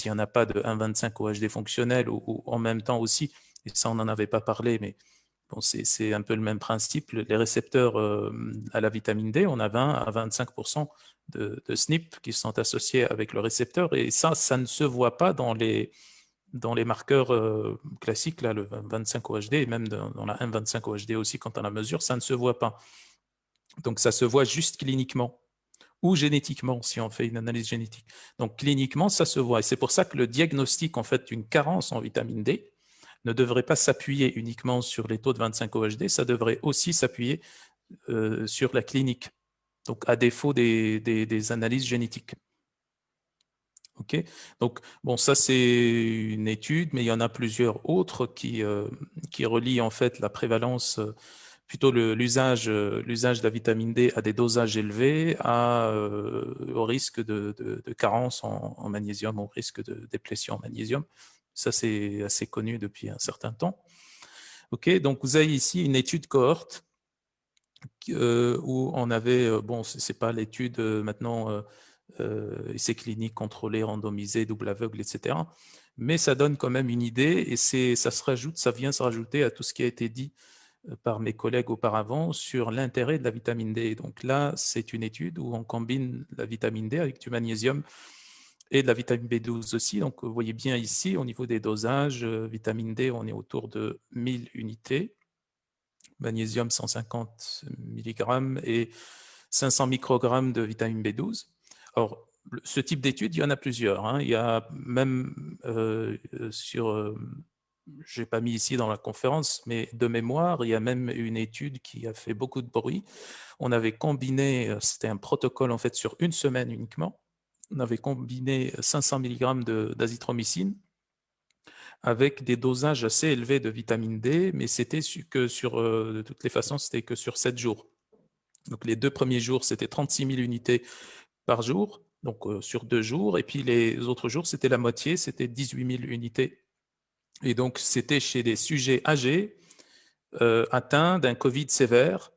n'y en a pas de 1,25 OHD fonctionnel, ou en même temps aussi, et ça on n'en avait pas parlé, mais bon, c'est un peu le même principe, les récepteurs à la vitamine D, on a 20 à 25% de SNP qui sont associés avec le récepteur, et ça ne se voit pas dans les marqueurs classiques, là, le 25 OHD, et même dans la 1,25 OHD aussi, quand on la mesure, ça ne se voit pas. Donc, ça se voit juste cliniquement ou génétiquement, si on fait une analyse génétique. Donc, cliniquement, ça se voit. Et c'est pour ça que le diagnostic, en fait, d'une carence en vitamine D ne devrait pas s'appuyer uniquement sur les taux de 25 OHD, ça devrait aussi s'appuyer sur la clinique, donc à défaut des analyses génétiques. OK. Donc, bon, ça, c'est une étude, mais il y en a plusieurs autres qui relient, en fait, la prévalence plutôt l'usage de la vitamine D à des dosages élevés au risque de carence en magnésium, au risque de déplétion en magnésium. Ça, c'est assez connu depuis un certain temps. OK, donc vous avez ici une étude cohorte où on avait, bon, ce n'est pas l'étude maintenant essai clinique contrôlé, randomisé, double aveugle, etc. Mais ça donne quand même une idée et ça vient se rajouter à tout ce qui a été dit par mes collègues auparavant sur l'intérêt de la vitamine D. Donc là, c'est une étude où on combine la vitamine D avec du magnésium et de la vitamine B12 aussi. Donc vous voyez bien ici, au niveau des dosages, vitamine D, on est autour de 1000 unités, magnésium 150 mg et 500 microgrammes de vitamine B12. Alors, ce type d'étude, il y en a plusieurs. Hein. Il y a même je n'ai pas mis ici dans la conférence, mais de mémoire, il y a même une étude qui a fait beaucoup de bruit. On avait combiné, c'était un protocole en fait sur une semaine uniquement, on avait combiné 500 mg d'azithromycine avec des dosages assez élevés de vitamine D, mais c'était que de toutes les façons, c'était que sur 7 jours. Donc les 2 premiers jours, c'était 36 000 unités par jour, donc sur 2 jours, et puis les autres jours, c'était la moitié, c'était 18 000 unités. Et donc, c'était chez des sujets âgés atteints d'un Covid sévère,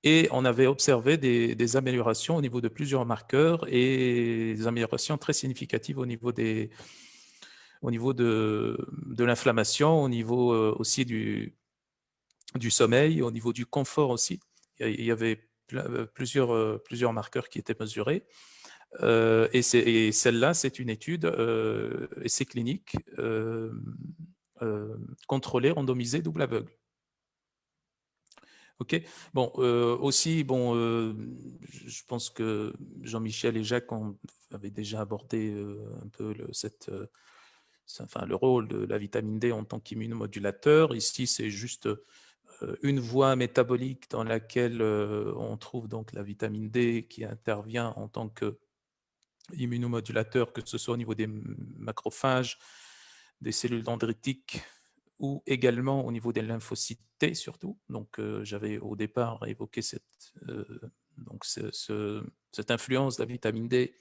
et on avait observé des améliorations au niveau de plusieurs marqueurs et des améliorations très significatives au niveau de l'inflammation, au niveau aussi du sommeil, au niveau du confort aussi. Il y avait plusieurs marqueurs qui étaient mesurés. Et celle-là, c'est une étude, essai clinique, contrôlé, randomisé, double aveugle. OK. Bon, aussi, bon, je pense que Jean-Michel et Jacques avaient déjà abordé un peu le rôle de la vitamine D en tant qu'immunomodulateur. Ici, c'est juste une voie métabolique dans laquelle on trouve donc la vitamine D qui intervient en tant qu'immunomodulateur, que ce soit au niveau des macrophages, des cellules dendritiques, ou également au niveau des lymphocytes T surtout. Donc, j'avais au départ évoqué cette influence de la vitamine D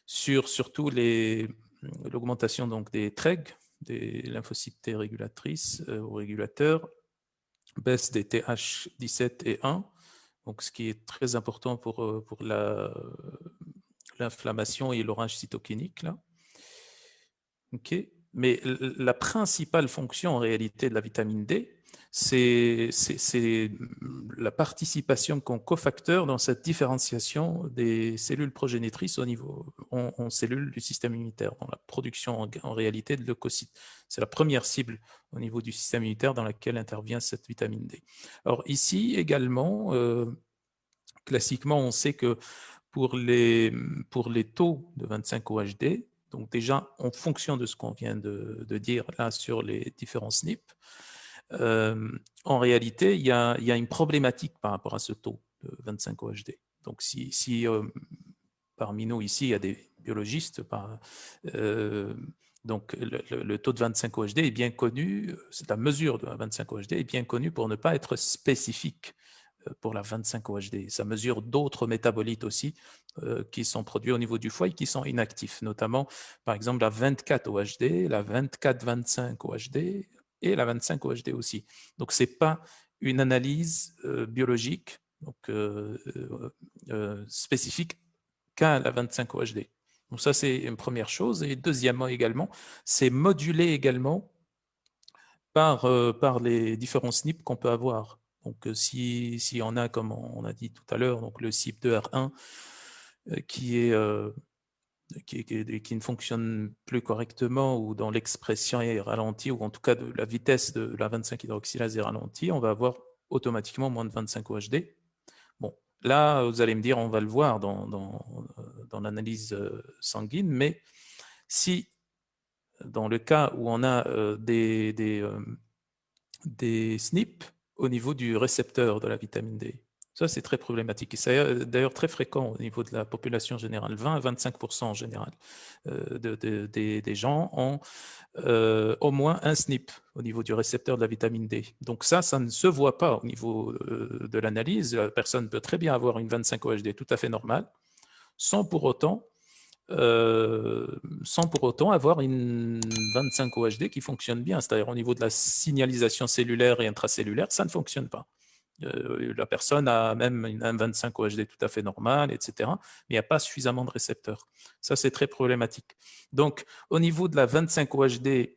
sur surtout l'augmentation donc des TREG, des lymphocytes T régulatrices ou régulateurs, baisse des TH17 et 1, donc ce qui est très important pour l'inflammation et l'orage cytokinique là. OK. Mais la principale fonction en réalité de la vitamine D, c'est la participation comme cofacteur dans cette différenciation des cellules progénitrices en cellules du système immunitaire, dans la production en réalité de leucocytes. C'est la première cible au niveau du système immunitaire dans laquelle intervient cette vitamine D. Alors ici également, classiquement, on sait que pour les taux de 25 OHD, donc déjà, en fonction de ce qu'on vient de dire là sur les différents SNP, en réalité, il y a une problématique par rapport à ce taux de 25 OHD. Donc, si parmi nous ici, il y a des biologistes, donc le taux de 25 OHD est bien connu, la mesure de 25 OHD est bien connue pour ne pas être spécifique pour la 25 OHD. Ça mesure d'autres métabolites aussi qui sont produits au niveau du foie et qui sont inactifs, notamment par exemple la 24 OHD, la 24-25 OHD et la 25 OHD aussi. Donc, ce n'est pas une analyse biologique donc, spécifique qu'à la 25 OHD. Donc, ça, c'est une première chose. Et deuxièmement également, c'est modulé également par les différents SNP qu'on peut avoir. Donc, si on a, comme on a dit tout à l'heure, donc le CYP2R1 qui ne fonctionne plus correctement ou dont l'expression est ralentie, ou en tout cas de la vitesse de la 25-hydroxylase est ralentie, on va avoir automatiquement moins de 25 OHD. Bon, là, vous allez me dire, on va le voir dans l'analyse sanguine, mais si dans le cas où on a des SNP au niveau du récepteur de la vitamine D. Ça, c'est très problématique. Et c'est d'ailleurs très fréquent au niveau de la population générale. 20 à 25% en général des gens ont au moins un SNP au niveau du récepteur de la vitamine D. Donc ça ne se voit pas au niveau de l'analyse. La personne peut très bien avoir une 25 OHD tout à fait normale, sans pour autant avoir une 25 OHD qui fonctionne bien. C'est-à-dire au niveau de la signalisation cellulaire et intracellulaire, ça ne fonctionne pas. La personne a même un 25 OHD tout à fait normal, etc. Mais il n'y a pas suffisamment de récepteurs. Ça, c'est très problématique. Donc, au niveau de la 25 OHD,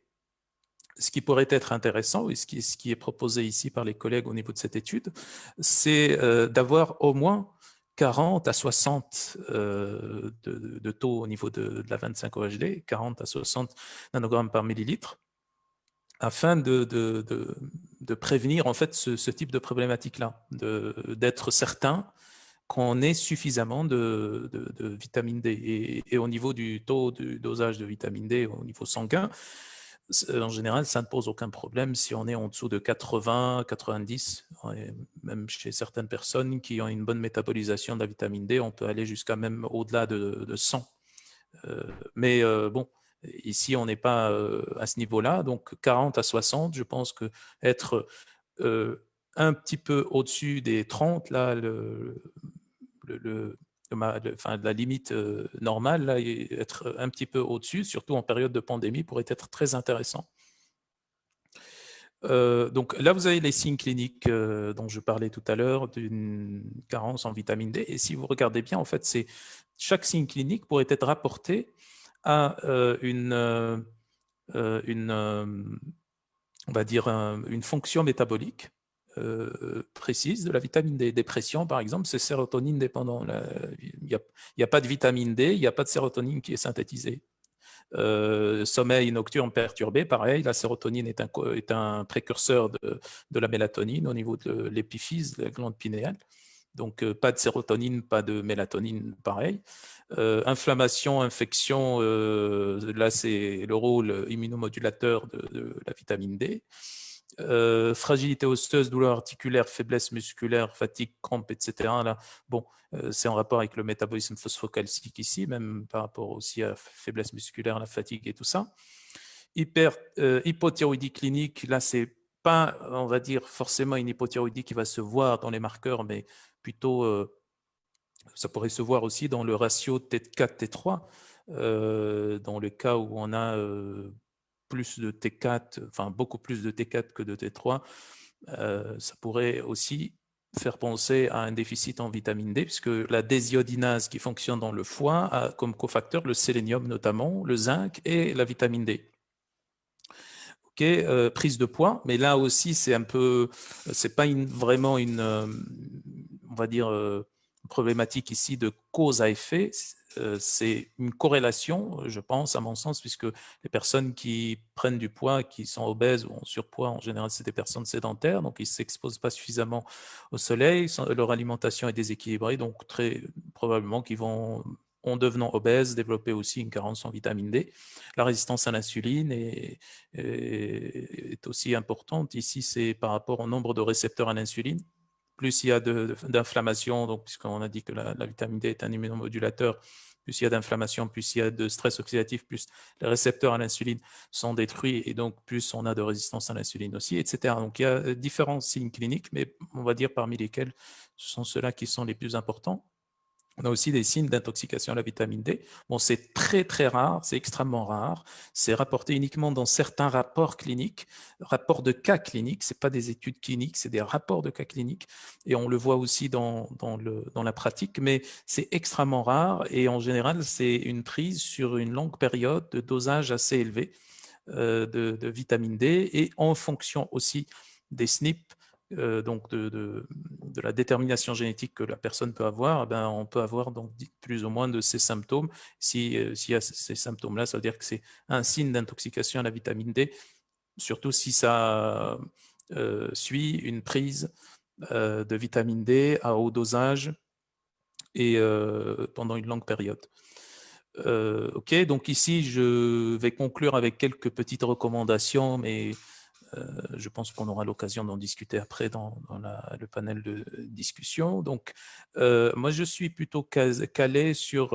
ce qui pourrait être intéressant, et ce qui est proposé ici par les collègues au niveau de cette étude, c'est d'avoir au moins 40 à 60 de taux au niveau de la 25 OHD, 40 à 60 nanogrammes par millilitre, afin de prévenir en fait ce type de problématique-là, d'être certain qu'on ait suffisamment de vitamine D. Et au niveau du taux du dosage de vitamine D au niveau sanguin, en général, ça ne pose aucun problème si on est en dessous de 80, 90, et même chez certaines personnes qui ont une bonne métabolisation de la vitamine D, on peut aller jusqu'à même au-delà de 100. Mais bon, ici, on n'est pas à ce niveau-là, donc 40 à 60, je pense que être un petit peu au-dessus des 30, là, la limite normale, là, et être un petit peu au-dessus, surtout en période de pandémie, pourrait être très intéressant. Donc là, vous avez les signes cliniques dont je parlais tout à l'heure, d'une carence en vitamine D. Et si vous regardez bien, en fait, chaque signe clinique pourrait être rapporté à on va dire une fonction métabolique précises de la vitamine D. Dépression, par exemple, c'est sérotonine dépendant. Il n'y a pas de vitamine D, il n'y a pas de sérotonine qui est synthétisée. Sommeil nocturne perturbé, pareil, la sérotonine est un précurseur de la mélatonine au niveau de l'épiphyse, de la glande pinéale. Donc, pas de sérotonine, pas de mélatonine, pareil. Inflammation, infection, là, c'est le rôle immunomodulateur de la vitamine D. Fragilité osseuse, douleur articulaire, faiblesse musculaire, fatigue, crampes, etc. Là, bon, c'est en rapport avec le métabolisme phosphocalcique ici, même par rapport aussi à la faiblesse musculaire, la fatigue et tout ça. Hypothyroïdie clinique, là, c'est pas, on va dire, forcément une hypothyroïdie qui va se voir dans les marqueurs, mais plutôt, ça pourrait se voir aussi dans le ratio T4, T3, dans le cas où on a plus de T4, enfin beaucoup plus de T4 que de T3, ça pourrait aussi faire penser à un déficit en vitamine D, puisque la désiodinase qui fonctionne dans le foie a comme cofacteur le sélénium notamment, le zinc et la vitamine D. Ok, prise de poids, mais là aussi c'est un peu, c'est pas vraiment une, on va dire, problématique ici de cause à effet. C'est une corrélation, je pense, à mon sens, puisque les personnes qui prennent du poids, qui sont obèses ou en surpoids, en général, c'est des personnes sédentaires, donc ils ne s'exposent pas suffisamment au soleil, leur alimentation est déséquilibrée, donc très probablement qu'ils vont, en devenant obèses, développer aussi une carence en vitamine D. La résistance à l'insuline est aussi importante. Ici, c'est par rapport au nombre de récepteurs à l'insuline. Plus il y a d'inflammation, donc puisqu'on a dit que la vitamine D est un immunomodulateur, plus il y a d'inflammation, plus il y a de stress oxydatif, plus les récepteurs à l'insuline sont détruits et donc plus on a de résistance à l'insuline aussi, etc. Donc il y a différents signes cliniques, mais on va dire parmi lesquels ce sont ceux-là qui sont les plus importants. On a aussi des signes d'intoxication à la vitamine D. Bon, c'est très, très rare, c'est extrêmement rare. C'est rapporté uniquement dans certains rapports cliniques, rapports de cas cliniques. Ce n'est pas des études cliniques, c'est des rapports de cas cliniques. Et on le voit aussi dans la pratique, mais c'est extrêmement rare. Et en général, c'est une prise sur une longue période de dosage assez élevé de vitamine D et en fonction aussi des SNP, donc de la détermination génétique que la personne peut avoir, ben on peut avoir donc plus ou moins de ces symptômes. S'il y a ces symptômes-là, ça veut dire que c'est un signe d'intoxication à la vitamine D, surtout si ça suit une prise de vitamine D à haut dosage et pendant une longue période. Ok, donc ici, je vais conclure avec quelques petites recommandations, mais je pense qu'on aura l'occasion d'en discuter après dans le panel de discussion. Donc, moi, je suis plutôt calé sur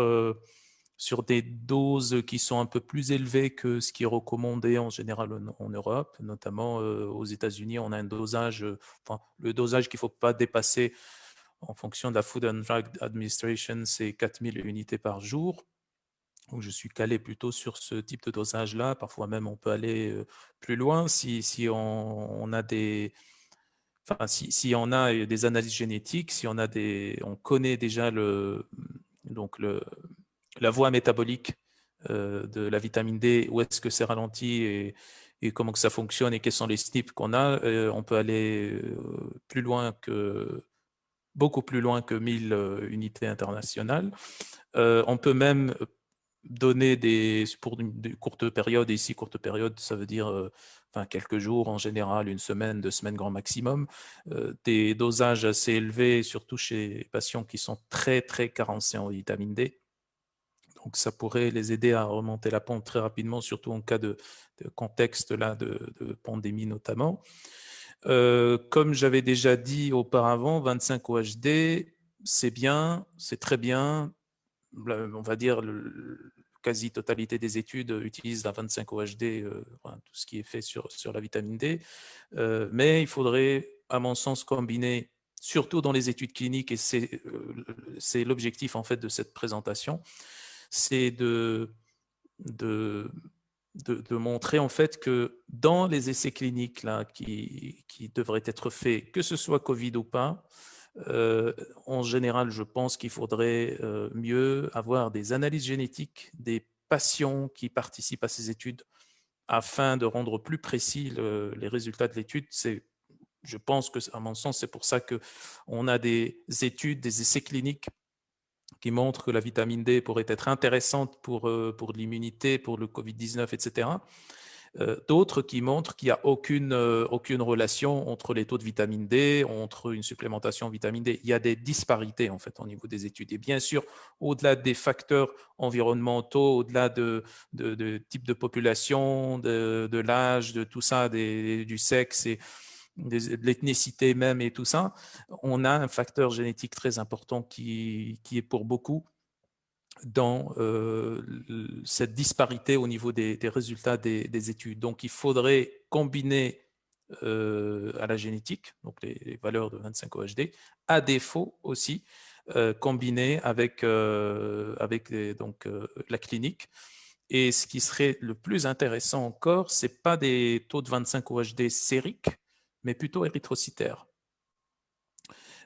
des doses qui sont un peu plus élevées que ce qui est recommandé en général en Europe, notamment aux États-Unis. On a un dosage, enfin, le dosage qu'il ne faut pas dépasser en fonction de la Food and Drug Administration, c'est 4000 unités par jour. Donc, je suis calé plutôt sur ce type de dosage-là. Parfois même, on peut aller plus loin si on a des, enfin, si on a des analyses génétiques, si on a on connaît déjà la voie métabolique de la vitamine D, où est-ce que c'est ralenti et comment que ça fonctionne et quels sont les SNP qu'on a, on peut aller beaucoup plus loin que 1000 unités internationales. On peut même donner pour de courtes périodes, et ici courte période, ça veut dire enfin, quelques jours en général, une semaine, 2 semaines grand maximum, des dosages assez élevés, surtout chez les patients qui sont très très carencés en vitamine D. Donc ça pourrait les aider à remonter la pente très rapidement, surtout en cas de contexte là, de pandémie notamment. Comme j'avais déjà dit auparavant, 25 OHD, c'est bien, c'est très bien. On va dire quasi-totalité des études utilisent la 25 OHD, tout ce qui est fait sur la vitamine D. Mais il faudrait, à mon sens, combiner, surtout dans les études cliniques, et c'est l'objectif en fait de cette présentation, c'est de montrer en fait que dans les essais cliniques là, qui devraient être faits, que ce soit Covid ou pas, en général, je pense qu'il faudrait mieux avoir des analyses génétiques des patients qui participent à ces études afin de rendre plus précis les résultats de l'étude. C'est je pense que, à mon sens, c'est pour ça qu'on a des études, des essais cliniques qui montrent que la vitamine D pourrait être intéressante pour l'immunité, pour le Covid-19, etc. D'autres qui montrent qu'il n'y a aucune relation entre les taux de vitamine D, entre une supplémentation en vitamine D. Il y a des disparités en fait au niveau des études. Et bien sûr, au-delà des facteurs environnementaux, au-delà de type de population, de l'âge, de tout ça, du sexe et de l'ethnicité même et tout ça, on a un facteur génétique très important qui est pour beaucoup dans cette disparité au niveau des résultats des études. Donc, il faudrait combiner à la génétique, donc les valeurs de 25-OHD, à défaut aussi combiner avec la clinique. Et ce qui serait le plus intéressant encore, ce n'est pas des taux de 25-OHD sériques, mais plutôt érythrocytaires.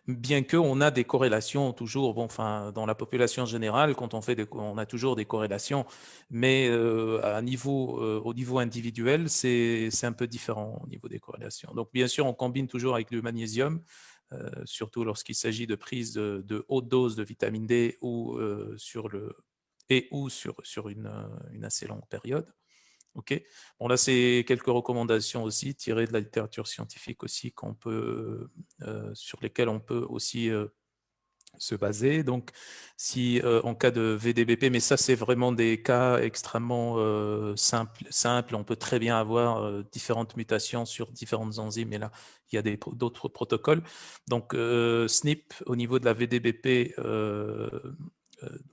Bien qu'on a des corrélations toujours, bon, enfin, dans la population générale, quand on a toujours des corrélations, mais au niveau individuel, c'est un peu différent au niveau des corrélations. Donc, bien sûr, on combine toujours avec le magnésium, surtout lorsqu'il s'agit de prise de haute dose de vitamine D ou sur une assez longue période. Ok. Bon, là, c'est quelques recommandations aussi tirées de la littérature scientifique aussi sur lesquelles on peut aussi se baser. Donc, si en cas de VDBP, mais ça, c'est vraiment des cas extrêmement simples. On peut très bien avoir différentes mutations sur différentes enzymes. Et là, il y a d'autres protocoles. Donc, SNP, au niveau de la VDBP,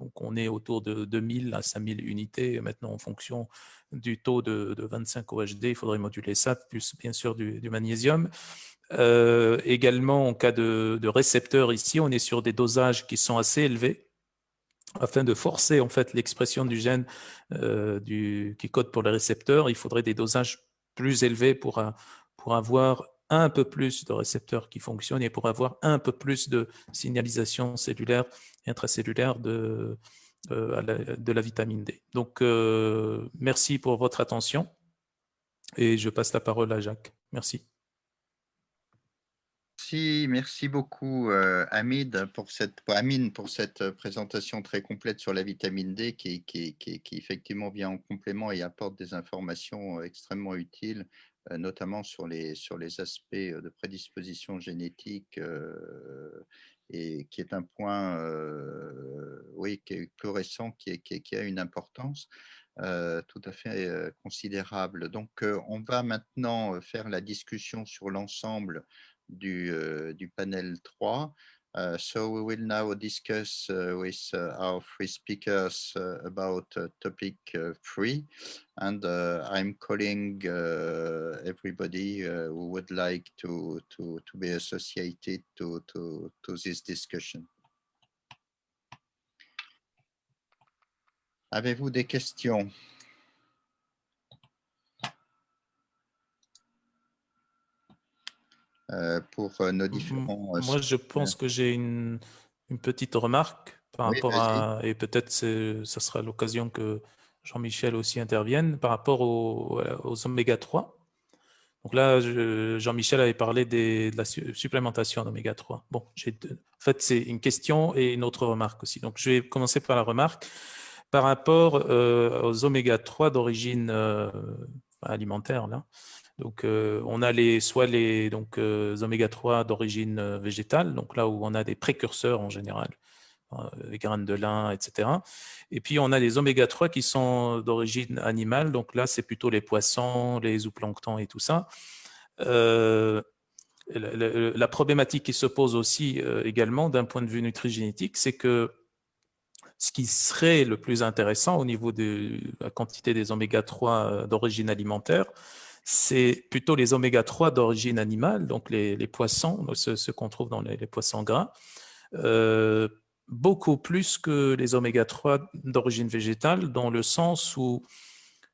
donc on est autour de 2000 à 5000 unités. Maintenant, en fonction du taux de 25 OHD, il faudrait moduler ça, plus bien sûr du magnésium. Également, en cas de récepteurs, ici, on est sur des dosages qui sont assez élevés afin de forcer en fait l'expression du gène qui code pour les récepteurs. Il faudrait des dosages plus élevés pour avoir un peu plus de récepteurs qui fonctionnent et pour avoir un peu plus de signalisation cellulaire intracellulaire de la vitamine D. Donc, merci pour votre attention et je passe la parole à Jacques. Merci. Merci beaucoup Amine pour cette présentation très complète sur la vitamine D qui effectivement vient en complément et apporte des informations extrêmement utiles, notamment sur les aspects de prédisposition génétique et qui est un point qui est plus récent, qui a une importance tout à fait considérable. Donc on va maintenant faire la discussion sur l'ensemble du panel 3. So we will now discuss with our three speakers about topic 3, and I'm calling everybody who would like to be associated to this discussion. Avez-vous des questions? Pour nos différents... Moi, je pense que j'ai une petite remarque par rapport à... Et peut-être ça sera l'occasion que Jean-Michel aussi intervienne par rapport aux oméga 3. Donc là, Jean-Michel avait parlé de la supplémentation d'oméga 3. Bon, en fait, c'est une question et une autre remarque aussi. Donc, je vais commencer par la remarque. Par rapport aux oméga 3 d'origine alimentaire, là, donc, on a soit les oméga 3 d'origine végétale, donc là où on a des précurseurs en général, les graines de lin, etc. Et puis, on a les oméga 3 qui sont d'origine animale, donc là, c'est plutôt les poissons, les zooplanctons et tout ça. La problématique qui se pose aussi également d'un point de vue nutrigénétique, c'est que ce qui serait le plus intéressant au niveau de la quantité des oméga 3 d'origine alimentaire, c'est plutôt les oméga 3 d'origine animale, donc les poissons, ce qu'on trouve dans les poissons gras, beaucoup plus que les oméga 3 d'origine végétale, dans le sens où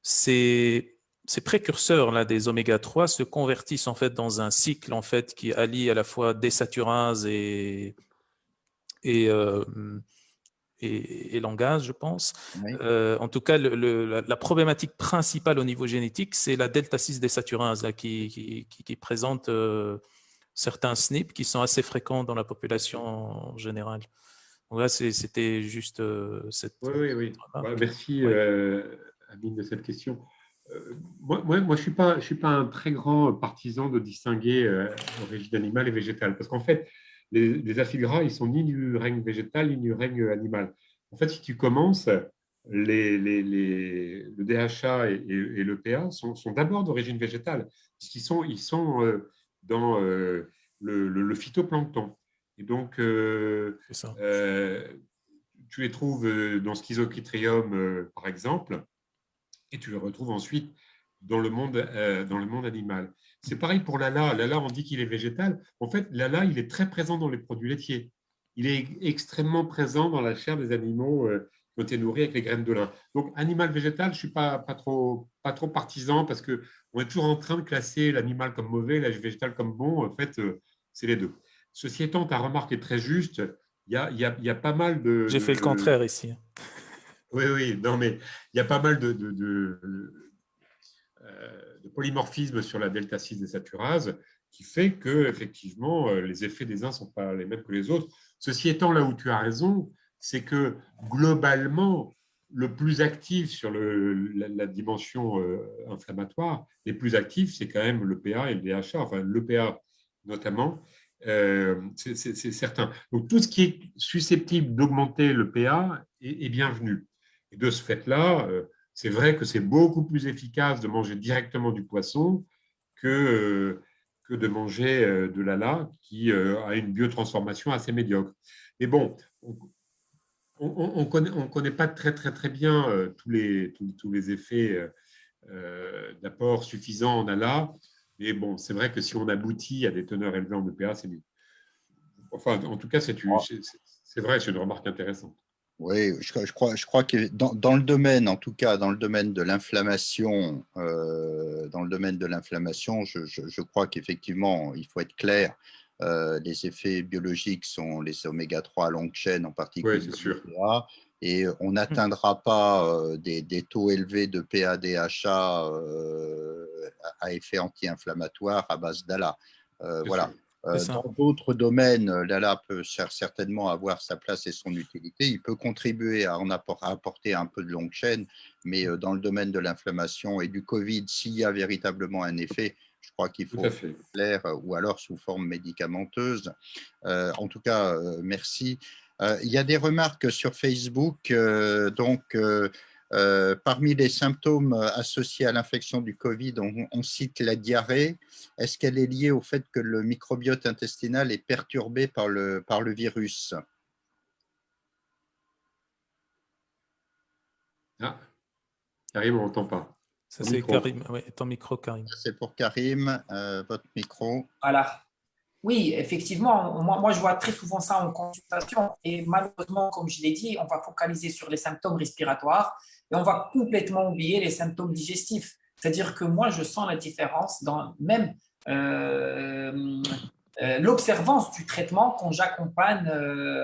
ces précurseurs là, des oméga 3 se convertissent en fait dans un cycle en fait, qui allie à la fois désaturase et langage, je pense. Oui. En tout cas, la problématique principale au niveau génétique, c'est la delta-6 désaturase là, qui présente certains SNP qui sont assez fréquents dans la population générale. Donc là, c'était juste cette. Oui, oui. remarque. Merci, Ouais. Amine, de cette question. Moi, je suis pas un très grand partisan de distinguer origine animale et végétale, parce qu'en fait, les acides gras, ils sont ni du règne végétal ni du règne animal. En fait, si tu commences, le DHA et le PA sont d'abord d'origine végétale, puisqu'ils sont dans le phytoplancton. Et donc, C'est ça. tu les trouves dans Schizochytrium, par exemple, et tu les retrouves ensuite dans le monde animal. C'est pareil pour l'ALA. L'ALA, on dit qu'il est végétal. En fait, l'ALA, il est très présent dans les produits laitiers. Il est extrêmement présent dans la chair des animaux qui ont été nourris avec les graines de lin. Donc, animal-végétal, je ne suis pas trop partisan parce qu'on est toujours en train de classer l'animal comme mauvais, le végétal comme bon. En fait, c'est les deux. Ceci étant, ta remarque est très juste. Il y a pas mal J'ai fait le contraire ici. Oui, oui, non, mais il y a pas mal de polymorphisme sur la delta-6 désaturase qui fait que, effectivement, les effets des uns ne sont pas les mêmes que les autres. Ceci étant, là où tu as raison, c'est que globalement, le plus actif sur la dimension inflammatoire, les plus actifs, c'est quand même le PA et le DHA, enfin le PA notamment, c'est certain. Donc tout ce qui est susceptible d'augmenter le PA est bienvenu. Et de ce fait-là, c'est vrai que c'est beaucoup plus efficace de manger directement du poisson que de manger de l'ALA qui a une biotransformation assez médiocre. Mais bon, on connaît pas très bien tous les effets d'apport suffisants en ALA. Mais bon, c'est vrai que si on aboutit à des teneurs élevées en EPA, c'est mieux. Enfin, en tout cas, c'est vrai, c'est une remarque intéressante. Oui, je crois que dans le domaine, en tout cas dans le domaine de l'inflammation, je crois qu'effectivement, il faut être clair. Les effets biologiques sont les oméga 3 à longue chaîne, en particulier Oui, c'est sûr. le PA, et on n'atteindra pas des taux élevés de PA-DHA à effet anti-inflammatoire à base d'ALA. Voilà. Sûr. Dans d'autres domaines, l'ALA peut certainement avoir sa place et son utilité. Il peut contribuer à apporter un peu de longue chaîne, mais dans le domaine de l'inflammation et du Covid, s'il y a véritablement un effet, je crois qu'il faut clair ou alors sous forme médicamenteuse. En tout cas, merci. Il y a des remarques sur Facebook. Parmi les symptômes associés à l'infection du Covid, on cite la diarrhée. Est-ce qu'elle est liée au fait que le microbiote intestinal est perturbé par le virus? Ah, Karim, on n'entend pas. Ça, c'est Karim. Oui, ton micro, Karim. C'est pour Karim, votre micro. Voilà. Oui, effectivement, moi, je vois très souvent ça en consultation et malheureusement, comme je l'ai dit, on va focaliser sur les symptômes respiratoires et on va complètement oublier les symptômes digestifs. C'est-à-dire que moi, je sens la différence dans même l'observance du traitement quand j'accompagne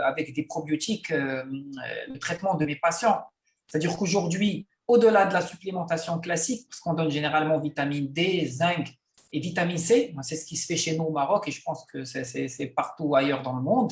avec des probiotiques le traitement de mes patients. C'est-à-dire qu'aujourd'hui, au-delà de la supplémentation classique, parce qu'on donne généralement vitamine D, zinc, et vitamine C, c'est ce qui se fait chez nous au Maroc et je pense que c'est partout ailleurs dans le monde.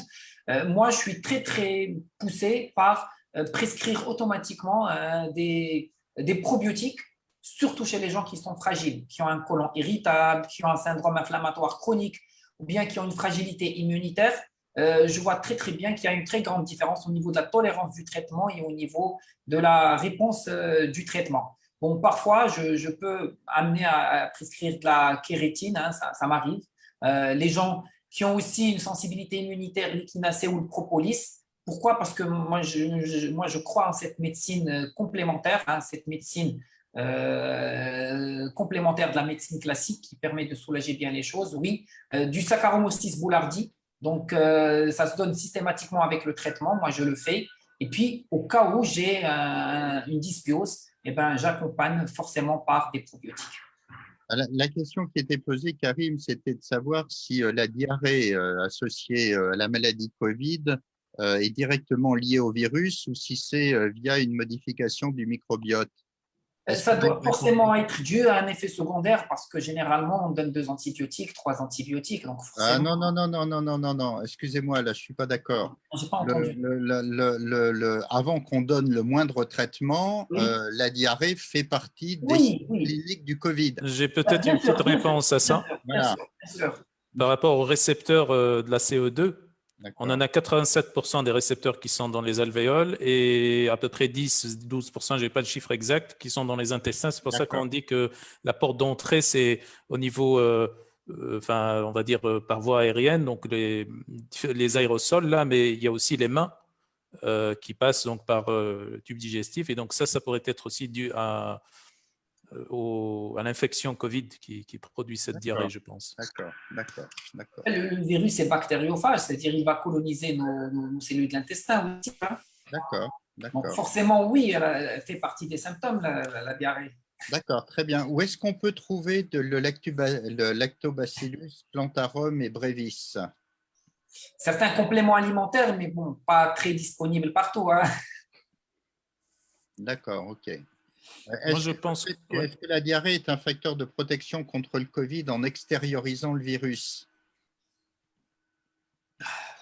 Moi, je suis très poussé par prescrire automatiquement des probiotiques, surtout chez les gens qui sont fragiles, qui ont un côlon irritable, qui ont un syndrome inflammatoire chronique ou bien qui ont une fragilité immunitaire. Je vois très bien qu'il y a une très grande différence au niveau de la tolérance du traitement et au niveau de la réponse du traitement. Bon, parfois, je peux amener à prescrire de la kératine, hein, ça m'arrive. Les gens qui ont aussi une sensibilité immunitaire, l'échinacée ou le propolis. Pourquoi? Parce que moi, je crois en cette médecine complémentaire, hein, cette médecine complémentaire de la médecine classique qui permet de soulager bien les choses. Oui, du Saccharomyces boulardii. Donc, ça se donne systématiquement avec le traitement. Moi, je le fais. Et puis, au cas où j'ai une dysbiose, eh ben, j'accompagne forcément par des probiotiques. La question qui était posée, Karim, c'était de savoir si la diarrhée associée à la maladie Covid est directement liée au virus ou si c'est via une modification du microbiote. Ça doit forcément être dû à un effet secondaire parce que généralement, on donne 2 antibiotiques, 3 antibiotiques. Donc Ah forcément, non, excusez-moi, là, je ne suis pas d'accord. je n'ai pas entendu. Avant qu'on donne le moindre traitement, Oui. la diarrhée fait partie des Oui, oui. cliniques du Covid. J'ai peut-être Bien une sûr, petite bien sûr, réponse à ça. Voilà. bien sûr. Par rapport aux récepteurs de la CO2, D'accord. on en a 87% des récepteurs qui sont dans les alvéoles et à peu près 10-12%, je n'ai pas le chiffre exact, qui sont dans les intestins. C'est pour ça qu'on dit que la porte d'entrée, c'est au niveau, enfin, on va dire par voie aérienne, donc les aérosols là, mais il y a aussi les mains qui passent donc par le tube digestif. Et donc ça pourrait être aussi dû à l'infection Covid qui produit cette diarrhée, je pense. D'accord. Le virus est bactériophage, c'est-à-dire il va coloniser nos cellules de l'intestin aussi. Hein. Donc forcément, oui, elle fait partie des symptômes, la diarrhée. D'accord, très bien. Où est-ce qu'on peut trouver le Lactobacillus plantarum et brevis? Certains compléments alimentaires, mais bon, pas très disponibles partout. Hein. D'accord, ok. Moi, je pense est-ce que la diarrhée est un facteur de protection contre le Covid en extériorisant le virus?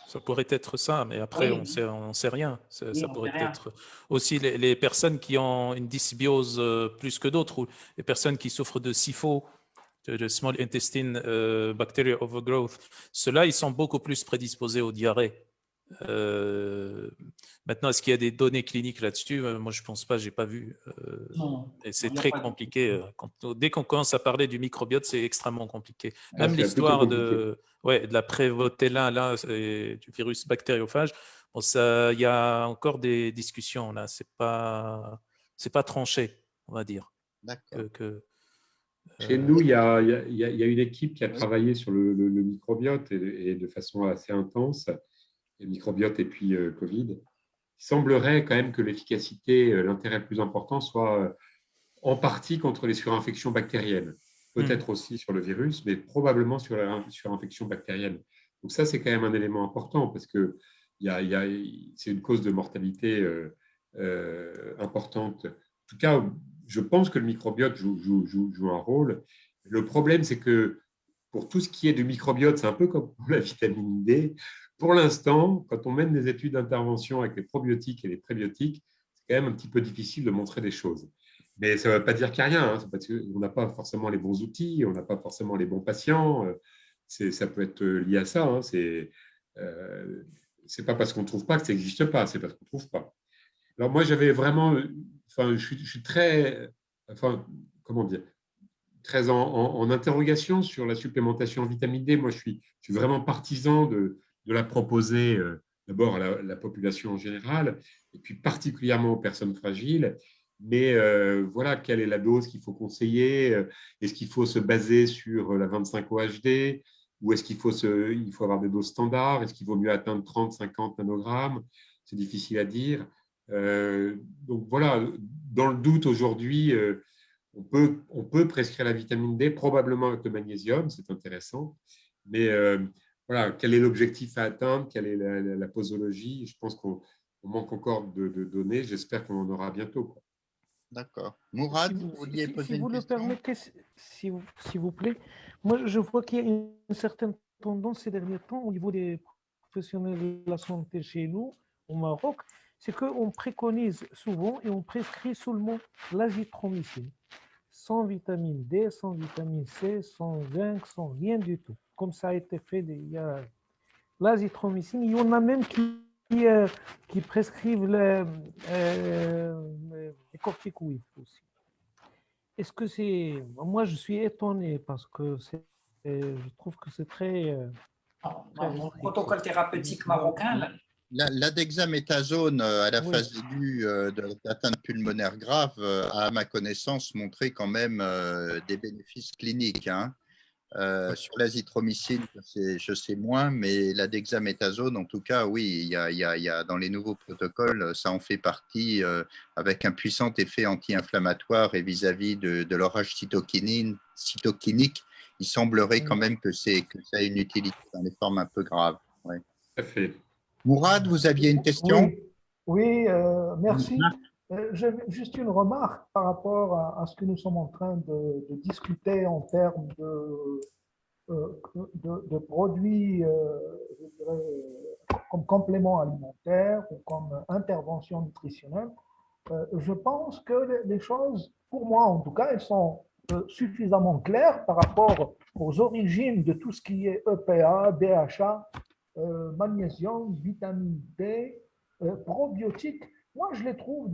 Ça pourrait être ça, mais après, Oui. on sait rien. Ça on pourrait sait rien. être aussi les personnes qui ont une dysbiose plus que d'autres, ou les personnes qui souffrent de SIFO, de Small Intestine Bacterial Overgrowth. Ceux-là, ils sont beaucoup plus prédisposés aux diarrhées. Maintenant, est-ce qu'il y a des données cliniques là-dessus? Moi, je ne pense pas, je n'ai pas vu. Et c'est très compliqué. Dès qu'on commence à parler du microbiote, c'est extrêmement compliqué. Même l'histoire de la Prévotella, là, du virus bactériophage, bon, il y a encore des discussions là. C'est pas tranché, on va dire. Chez nous, il y a une équipe qui a travaillé sur le microbiote et de façon assez intense, le microbiote et puis Covid. Il semblerait quand même que l'efficacité, l'intérêt le plus important soit en partie contre les surinfections bactériennes. Peut-être aussi sur le virus, mais probablement sur la surinfection bactérienne. Donc ça, c'est quand même un élément important parce que c'est une cause de mortalité importante. En tout cas, je pense que le microbiote joue un rôle. Le problème, c'est que pour tout ce qui est du microbiote, c'est un peu comme pour la vitamine D. Pour l'instant, quand on mène des études d'intervention avec les probiotiques et les prébiotiques, c'est quand même un petit peu difficile de montrer des choses. Mais ça ne veut pas dire qu'il n'y a rien. Hein. Parce qu'on n'a pas forcément les bons outils, on n'a pas forcément les bons patients. Ça peut être lié à ça. Hein. C'est pas parce qu'on ne trouve pas que ça n'existe pas, c'est parce qu'on ne trouve pas. Alors moi, j'avais vraiment, je suis très, comment dire, très en interrogation sur la supplémentation en vitamine D. Moi, je suis vraiment partisan de la proposer d'abord à la population en général, et puis particulièrement aux personnes fragiles. Mais voilà, quelle est la dose qu'il faut conseiller? Est-ce qu'il faut se baser sur la 25 OHD? Ou est-ce qu'il faut avoir des doses standards? Est-ce qu'il vaut mieux atteindre 30, 50 nanogrammes? C'est difficile à dire. Donc voilà, dans le doute aujourd'hui, on peut prescrire la vitamine D, probablement avec le magnésium, c'est intéressant. Mais voilà, quel est l'objectif à atteindre? Quelle est la posologie? Je pense qu'on manque encore de données. J'espère qu'on en aura bientôt, quoi. D'accord. Mourad, vous vouliez poser si vous une le question? permettez, s'il vous plaît, moi je vois qu'il y a une certaine tendance ces derniers temps au niveau des professionnels de la santé chez nous, au Maroc, c'est qu'on préconise souvent et on prescrit seulement l'azithromycine, sans vitamine D, sans vitamine C, sans zinc, sans rien du tout. Comme ça a été fait, il y a l'azithromycine, il y en a même qui prescrivent les corticoïdes aussi. Est-ce que c'est... Moi, je suis étonné parce que je trouve que c'est très... Mon protocole thérapeutique marocain, L'adexaméthasone à la phase aiguë d'atteinte pulmonaire grave a, à ma connaissance, montré quand même des bénéfices cliniques. Hein. Sur l'azithromycine, je sais moins, mais la dexaméthasone, en tout cas, oui, il y a dans les nouveaux protocoles, ça en fait partie avec un puissant effet anti-inflammatoire et vis-à-vis de l'orage cytokinique, il semblerait quand même que ça a une utilité dans les formes un peu graves. Ouais. Tout à fait. Mourad, vous aviez une question? Oui, merci. Juste une remarque par rapport à ce que nous sommes en train de discuter en termes de produits, je dirais, comme complément alimentaire ou comme intervention nutritionnelle. Je pense que les choses, pour moi en tout cas, elles sont suffisamment claires par rapport aux origines de tout ce qui est EPA, DHA, magnésium, vitamine D, probiotiques. Moi, je les trouve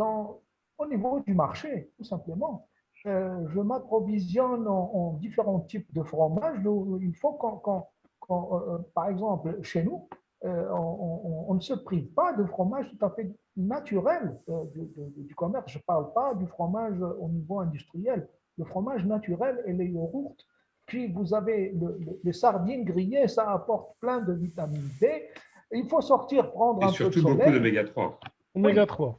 au niveau du marché, tout simplement. Je m'approvisionne en différents types de fromages. Il faut par exemple, chez nous, on ne se prive pas de fromage tout à fait naturel du commerce. Je ne parle pas du fromage au niveau industriel. Le fromage naturel et les yaourts. Puis vous avez les sardines grillées, ça apporte plein de vitamine D. Il faut sortir, prendre Et un peu de surtout soleil. beaucoup d'oméga 3. Oméga 3.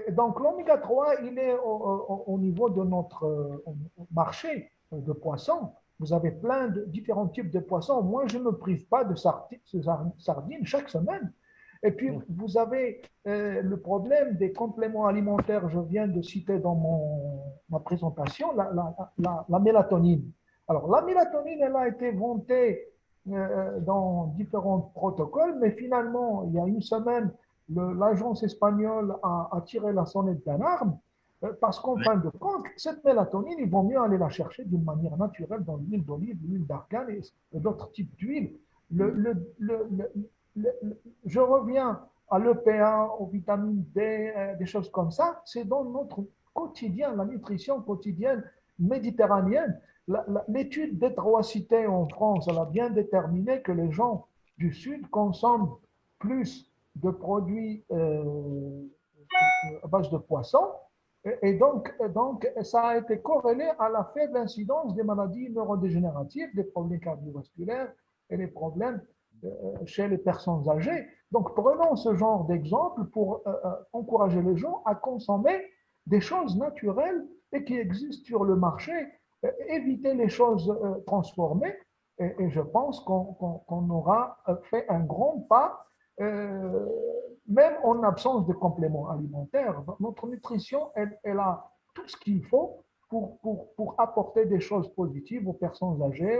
Et donc l'oméga 3, il est au niveau de notre marché de poissons. Vous avez plein de différents types de poissons. Moi, je ne me prive pas de sardines chaque semaine. Et puis, vous avez le problème des compléments alimentaires, je viens de citer dans ma présentation, la mélatonine. Alors, la mélatonine, elle a été vantée dans différents protocoles, mais finalement, il y a une semaine, l'agence espagnole a tiré la sonnette d'alarme parce qu'en fin de compte, cette mélatonine, il vaut mieux aller la chercher d'une manière naturelle dans l'huile d'olive, l'huile d'argan et d'autres types d'huile. Je reviens à l'EPA, aux vitamines D, des choses comme ça. C'est dans notre quotidien, la nutrition quotidienne méditerranéenne. L'étude des trois cités en France, elle a bien déterminé que les gens du Sud consomment plus de produits à base de poisson. Et donc, ça a été corrélé à la faible incidence des maladies neurodégénératives, des problèmes cardiovasculaires et les problèmes chez les personnes âgées. Donc, prenons ce genre d'exemple pour encourager les gens à consommer des choses naturelles et qui existent sur le marché, éviter les choses transformées. Et je pense qu'on aura fait un grand pas, même en absence de compléments alimentaires. Notre nutrition, elle a tout ce qu'il faut pour apporter des choses positives aux personnes âgées.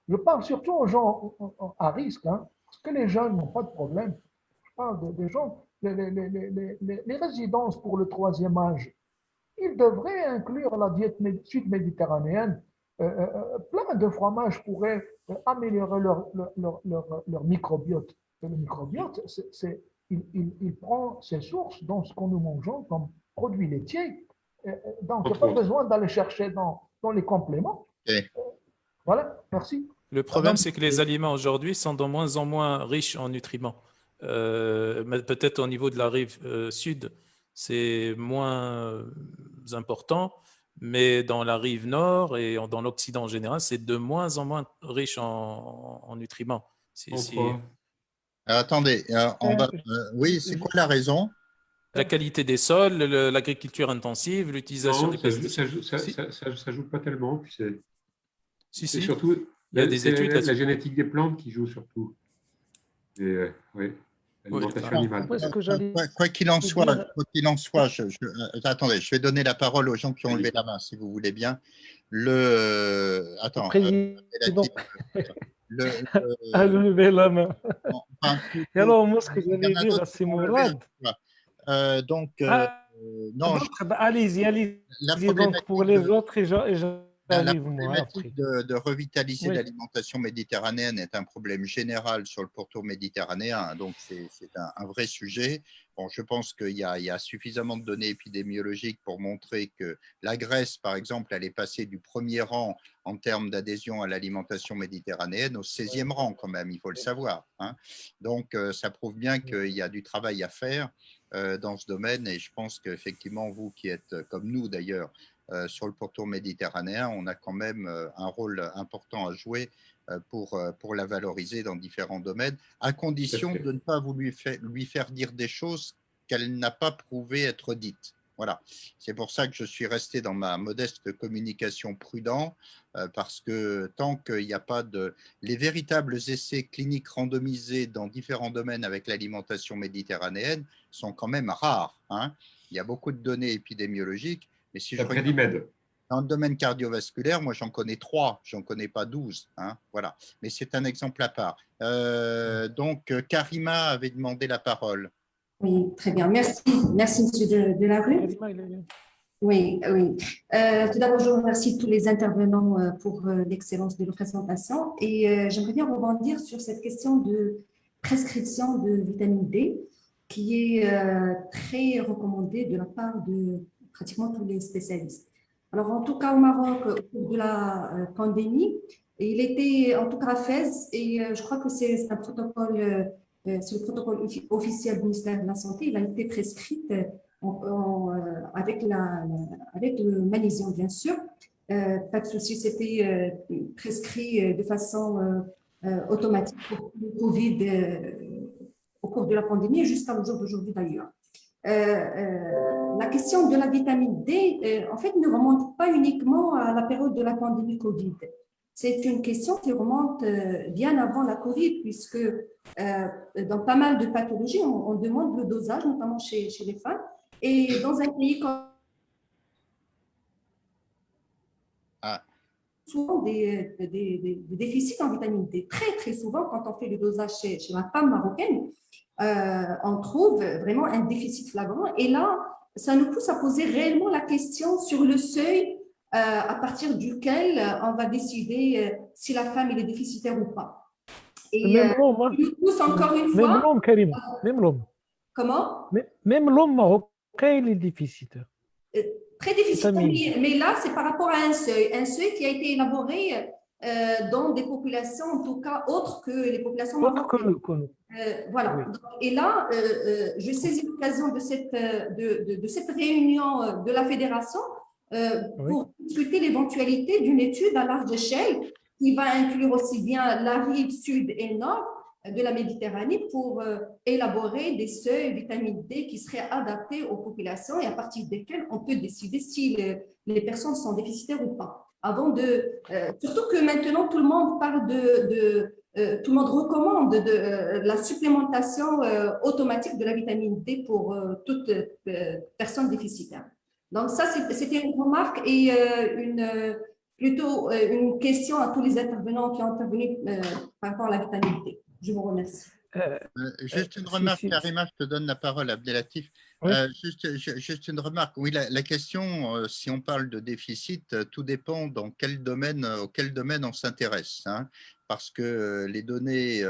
Je parle surtout aux gens à risque, hein, parce que les jeunes n'ont pas de problème. Je parle des gens, les résidences pour le troisième âge. Ils devraient inclure la diète sud-méditerranéenne. Plein de fromages pourraient améliorer leur microbiote. Et le microbiote, il prend ses sources dans ce que nous mangeons comme produits laitiers. Donc, il n'y a pas besoin d'aller chercher dans les compléments. Okay. Voilà, merci. Le problème, c'est que les aliments aujourd'hui sont de moins en moins riches en nutriments. Peut-être au niveau de la rive sud, c'est moins important, mais dans la rive nord et dans l'Occident en général, c'est de moins en moins riche en nutriments. Attendez, oui, c'est quoi la raison? La qualité des sols, l'agriculture intensive, l'utilisation des pesticides. Ça joue pas tellement. C'est surtout il y a des études la génétique des plantes qui joue surtout. Et, oui. L'alimentation animale. Quoi qu'il en soit, attendez, je vais donner la parole aux gens qui ont levé la main, si vous voulez bien. Attends. A levé la main. Et alors, moi, ce que j'allais dire, c'est Mourad. Non. Allez-y. Donc, pour les autres, la problématique de revitaliser l'alimentation méditerranéenne est un problème général sur le pourtour méditerranéen, donc c'est un vrai sujet. Bon, je pense qu'il y a suffisamment de données épidémiologiques pour montrer que la Grèce, par exemple, elle est passée du premier rang en termes d'adhésion à l'alimentation méditerranéenne au 16e rang quand même, il faut le savoir, hein. Donc, ça prouve bien qu'il y a du travail à faire dans ce domaine, et je pense qu'effectivement, vous qui êtes, comme nous d'ailleurs, sur le pourtour méditerranéen, on a quand même un rôle important à jouer pour la valoriser dans différents domaines, à condition de ne pas lui faire dire des choses qu'elle n'a pas prouvé être dites. Voilà, c'est pour ça que je suis resté dans ma modeste communication prudent, parce que tant qu'il n'y a pas les véritables essais cliniques randomisés dans différents domaines avec l'alimentation méditerranéenne sont quand même rares, hein. Il y a beaucoup de données épidémiologiques, mais si je D'après regarde l'IMED. dans le domaine cardiovasculaire, moi j'en connais 3, j'en connais pas 12. Hein, voilà. Mais c'est un exemple à part. Donc, Karima avait demandé la parole. Oui, très bien. Merci, merci Monsieur Delarue. Karima, il est- Oui, oui. Tout d'abord, je remercie tous les intervenants pour l'excellence de leur présentation et j'aimerais bien rebondir sur cette question de prescription de vitamine D qui est très recommandée de la part de pratiquement tous les spécialistes. Alors, en tout cas, au Maroc, au cours de la pandémie, il était en tout cas à Fès et je crois que c'est un protocole, c'est le protocole officiel du ministère de la Santé. Il a été prescrit avec, avec le magnésium, bien sûr. Pas de souci, c'était prescrit de façon automatique pour le Covid au cours de la pandémie et jusqu'à le jour d'aujourd'hui d'ailleurs. La question de la vitamine D, en fait, ne remonte pas uniquement à la période de la pandémie Covid. C'est une question qui remonte bien avant la Covid, puisque dans pas mal de pathologies, on demande le dosage, notamment chez les femmes. Et dans un pays comme souvent des déficits en vitamine D. Très, très souvent, quand on fait le dosage chez la femme marocaine, on trouve vraiment un déficit flagrant. Et là, ça nous pousse à poser réellement la question sur le seuil à partir duquel on va décider si la femme est déficitaire ou pas. Et Même l'homme, hein. il nous pousse encore une Même fois… l'homme, Karima, même l'homme. Comment ? Même l'homme marocain, il est déficitaire. Très difficile, Vitamine. mais là, c'est par rapport à un seuil qui a été élaboré dans des populations, en tout cas, autres que les populations Autre marocaines. que nous. Voilà. Oui. Et là, je saisis l'occasion de cette réunion de la fédération pour discuter l'éventualité d'une étude à large échelle qui va inclure aussi bien la rive sud et nord de la Méditerranée pour élaborer des seuils vitamine D qui seraient adaptés aux populations et à partir desquels on peut décider si les personnes sont déficitaires ou pas. Avant surtout que maintenant tout le monde parle tout le monde recommande la supplémentation automatique de la vitamine D pour toute personne déficitaire. Donc ça, c'était une remarque et plutôt une question à tous les intervenants qui ont intervenu par rapport à la vitamine D. Je vous remercie. Juste une remarque, Karima, je te donne la parole, Abdelatif. Oui. Juste une remarque. Oui, la question, si on parle de déficit, tout dépend auquel domaine on s'intéresse. Hein, parce que les données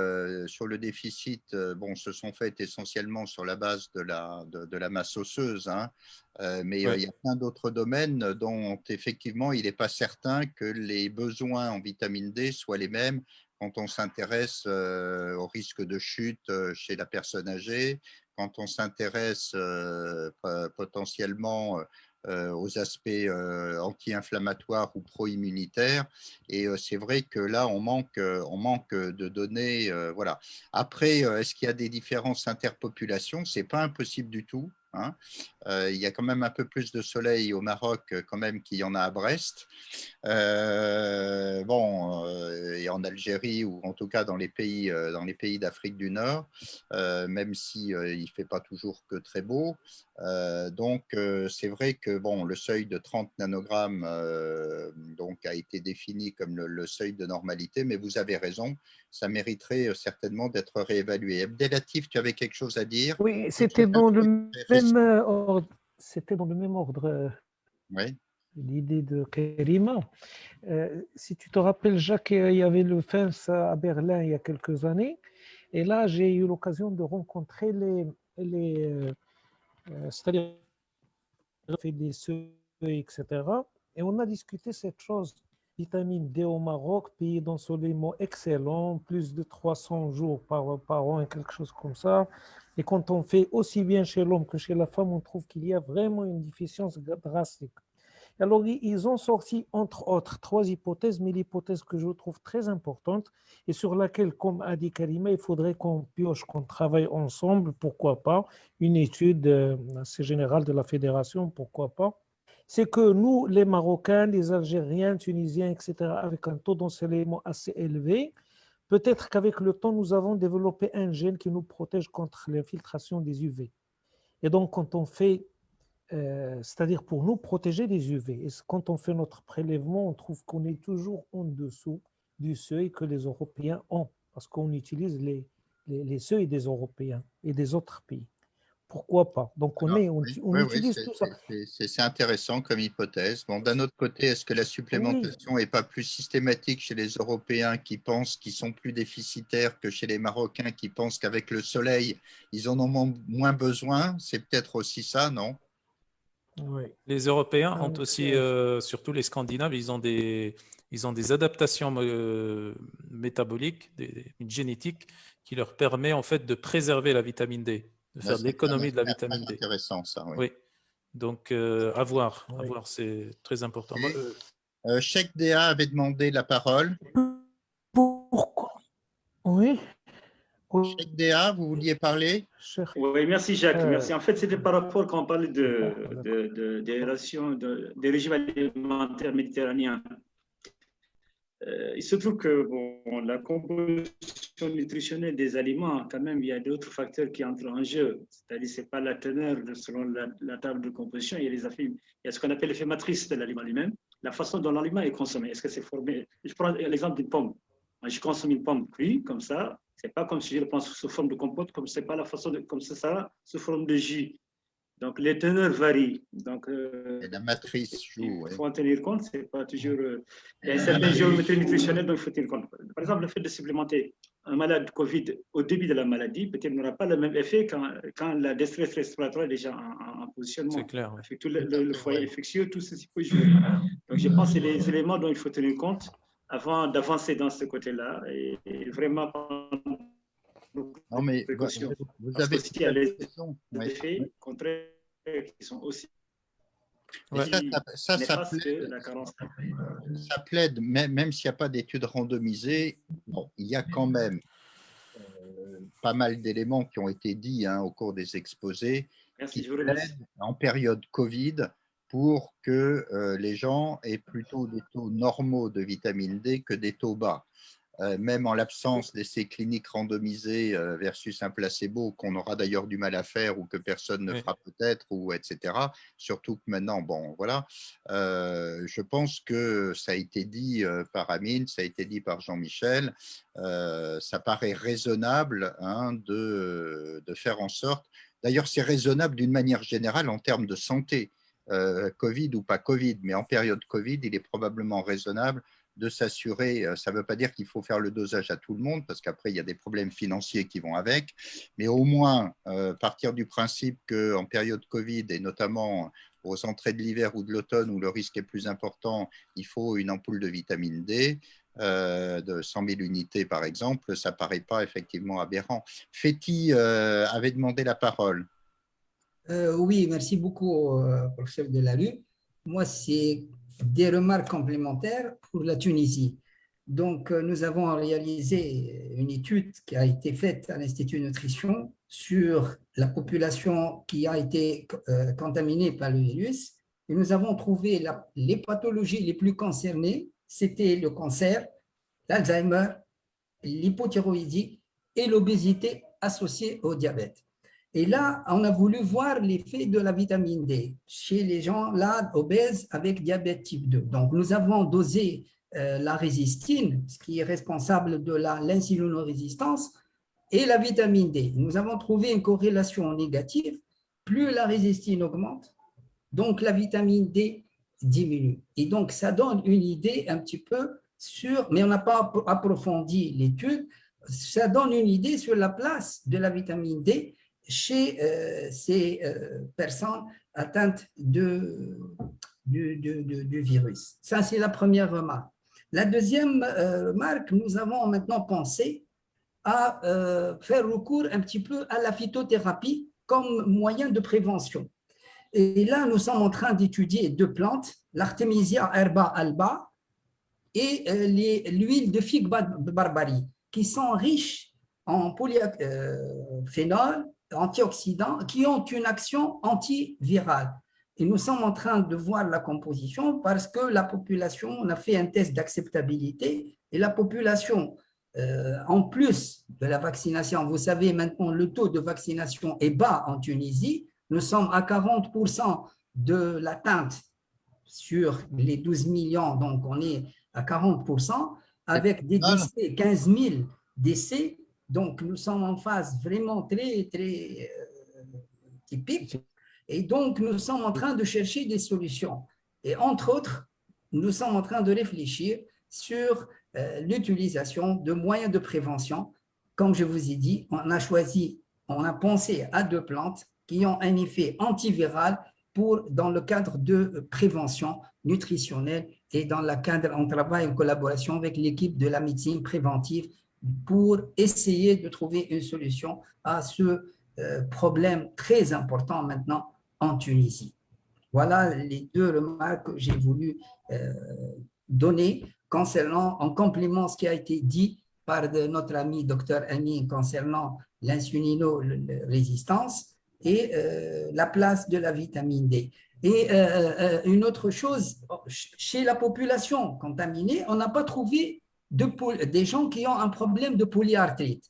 sur le déficit se sont faites essentiellement sur la base de la masse osseuse. Hein, mais il y a plein d'autres domaines dont effectivement il n'est pas certain que les besoins en vitamine D soient les mêmes quand on s'intéresse au risque de chute chez la personne âgée, quand on s'intéresse potentiellement aux aspects anti-inflammatoires ou pro-immunitaires. Et c'est vrai que là, on manque de données. Voilà. Après, est-ce qu'il y a des différences interpopulations ? Ce n'est pas impossible du tout. Hein. Il y a quand même un peu plus de soleil au Maroc quand même qu'il y en a à Brest. Et en Algérie ou en tout cas dans les pays d'Afrique du Nord, même si il fait pas toujours que très beau. Donc c'est vrai que le seuil de 30 nanogrammes a été défini comme le seuil de normalité, mais vous avez raison, ça mériterait certainement d'être réévalué. Abdelatif, tu avais quelque chose à dire ? Oui, c'était dans le même ordre. C'était dans le même ordre. Oui. L'idée de Karima. Si tu te rappelles, Jacques, il y avait le FENS à Berlin il y a quelques années. Et là, j'ai eu l'occasion de rencontrer c'est-à-dire fait des seuils, etc. Et on a discuté cette chose. Vitamine D au Maroc, pays d'ensoleillement excellent, plus de 300 jours par an, quelque chose comme ça. Et quand on fait aussi bien chez l'homme que chez la femme, on trouve qu'il y a vraiment une déficience drastique. Alors, ils ont sorti, entre autres, 3 hypothèses, mais l'hypothèse que je trouve très importante et sur laquelle, comme a dit Karima, il faudrait qu'on pioche, qu'on travaille ensemble, pourquoi pas, une étude assez générale de la fédération, pourquoi pas. C'est que nous, les Marocains, les Algériens, Tunisiens, etc., avec un taux d'ensoleillement assez élevé, peut-être qu'avec le temps, nous avons développé un gène qui nous protège contre l'infiltration des UV. Et donc, quand on fait c'est-à-dire pour nous protéger des UV. Et quand on fait notre prélèvement, on trouve qu'on est toujours en dessous du seuil que les Européens ont, parce qu'on utilise les seuils des Européens et des autres pays. Pourquoi pas? Donc on utilise tout ça. C'est intéressant comme hypothèse. Bon, d'un autre côté, est-ce que la supplémentation n'est pas plus systématique chez les Européens qui pensent qu'ils sont plus déficitaires que chez les Marocains qui pensent qu'avec le soleil, ils en ont moins besoin? C'est peut-être aussi ça, non? Oui. Les Européens ont aussi, surtout les Scandinaves, ils ont des adaptations métaboliques, une génétique qui leur permet en fait de préserver la vitamine D, de faire de l'économie de la vitamine D. C'est intéressant ça, oui. Oui. Donc, à voir, c'est très important. Cheikh Déa avait demandé la parole. Pourquoi? Oui. Cheikh Déa, vous vouliez parler? Oui, merci Jacques. Merci. En fait, c'était par rapport quand on parlait des rations, des régimes alimentaires méditerranéens. Il se trouve que la composition nutritionnelle des aliments, quand même, il y a d'autres facteurs qui entrent en jeu. C'est-à-dire, ce n'est pas la teneur selon la table de composition. Il y a ce qu'on appelle l'effet matrice de l'aliment lui-même, la façon dont l'aliment est consommé. Est-ce que c'est formé? Je prends l'exemple d'une pomme. Moi, je consomme une pomme crue, comme ça. Ce n'est pas comme si je le pense sous forme de compote, comme ce n'est pas la façon comme ça, sous forme de jus. Donc, les teneurs varient. Donc, et la matrice joue. Il faut en tenir compte. C'est pas toujours. Il y a une certaine géométrie nutritionnelle dont il faut tenir compte. Par exemple, le fait de supplémenter un malade Covid au début de la maladie, peut-être n'aura pas le même effet quand la détresse respiratoire est déjà en positionnement. C'est clair. Ouais. Avec tout le foyer infectieux, tout ceci peut jouer. Donc, je pense que c'est les éléments dont il faut tenir compte avant d'avancer dans ce côté-là et vraiment prendre non, mais vous avez aussi à les effets contraires qui sont aussi. Ouais. Ça plaide, même s'il n'y a pas d'études randomisées, bon, il y a quand même pas mal d'éléments qui ont été dits au cours des exposés qui plaident en période Covid pour que les gens aient plutôt des taux normaux de vitamine D que des taux bas. Même en l'absence d'essais cliniques randomisés versus un placebo qu'on aura d'ailleurs du mal à faire ou que personne ne fera peut-être, ou etc. Surtout que maintenant, bon, voilà. Je pense que ça a été dit par Amine, ça a été dit par Jean-Michel. Ça paraît raisonnable de faire en sorte. D'ailleurs, c'est raisonnable d'une manière générale en termes de santé. Covid ou pas Covid, mais en période Covid, il est probablement raisonnable de s'assurer, ça ne veut pas dire qu'il faut faire le dosage à tout le monde, parce qu'après, il y a des problèmes financiers qui vont avec, mais au moins partir du principe qu'en période Covid, et notamment aux entrées de l'hiver ou de l'automne, où le risque est plus important, il faut une ampoule de vitamine D, de 100 000 unités par exemple, ça ne paraît pas effectivement aberrant. Féti avait demandé la parole. Oui, merci beaucoup, professeur Delarue. Moi, c'est des remarques complémentaires pour la Tunisie. Donc, nous avons réalisé une étude qui a été faite à l'Institut de Nutrition sur la population qui a été contaminée par le virus. Et nous avons trouvé les pathologies les plus concernées, c'était le cancer, l'Alzheimer, l'hypothyroïdie et l'obésité associée au diabète. Et là, on a voulu voir l'effet de la vitamine D chez les gens là obèses avec diabète type 2. Donc, nous avons dosé la résistine, ce qui est responsable de l'insulinorésistance, et la vitamine D. Nous avons trouvé une corrélation négative. Plus la résistine augmente, donc la vitamine D diminue. Et donc, ça donne une idée un petit peu sur, mais on n'a pas approfondi l'étude, ça donne une idée sur la place de la vitamine D chez ces personnes atteintes du virus. Ça, c'est la première remarque. La deuxième remarque, nous avons maintenant pensé à faire recours un petit peu à la phytothérapie comme moyen de prévention. Et là, nous sommes en train d'étudier deux plantes, l'Artemisia herba alba et l'huile de figue barbarie, qui sont riches en polyphénol, antioxydants, qui ont une action antivirale. Et nous sommes en train de voir la composition parce que la population, on a fait un test d'acceptabilité et la population, en plus de la vaccination, vous savez maintenant le taux de vaccination est bas en Tunisie, nous sommes à 40% de l'atteinte sur les 12 millions, donc on est à 40%, avec des décès, 15 000 décès. Donc, nous sommes en phase vraiment très, très typique. Et donc, nous sommes en train de chercher des solutions. Et entre autres, nous sommes en train de réfléchir sur l'utilisation de moyens de prévention. Comme je vous ai dit, on a pensé à 2 plantes qui ont un effet antiviral dans le cadre de prévention nutritionnelle et dans le cadre, on travaille en collaboration avec l'équipe de la médecine préventive pour essayer de trouver une solution à ce problème très important maintenant en Tunisie. Voilà les 2 remarques que j'ai voulu donner concernant, en complément, ce qui a été dit par notre ami Dr Amin concernant l'insulinorésistance et la place de la vitamine D. Et une autre chose, chez la population contaminée, on n'a pas trouvé des gens qui ont un problème de polyarthrite.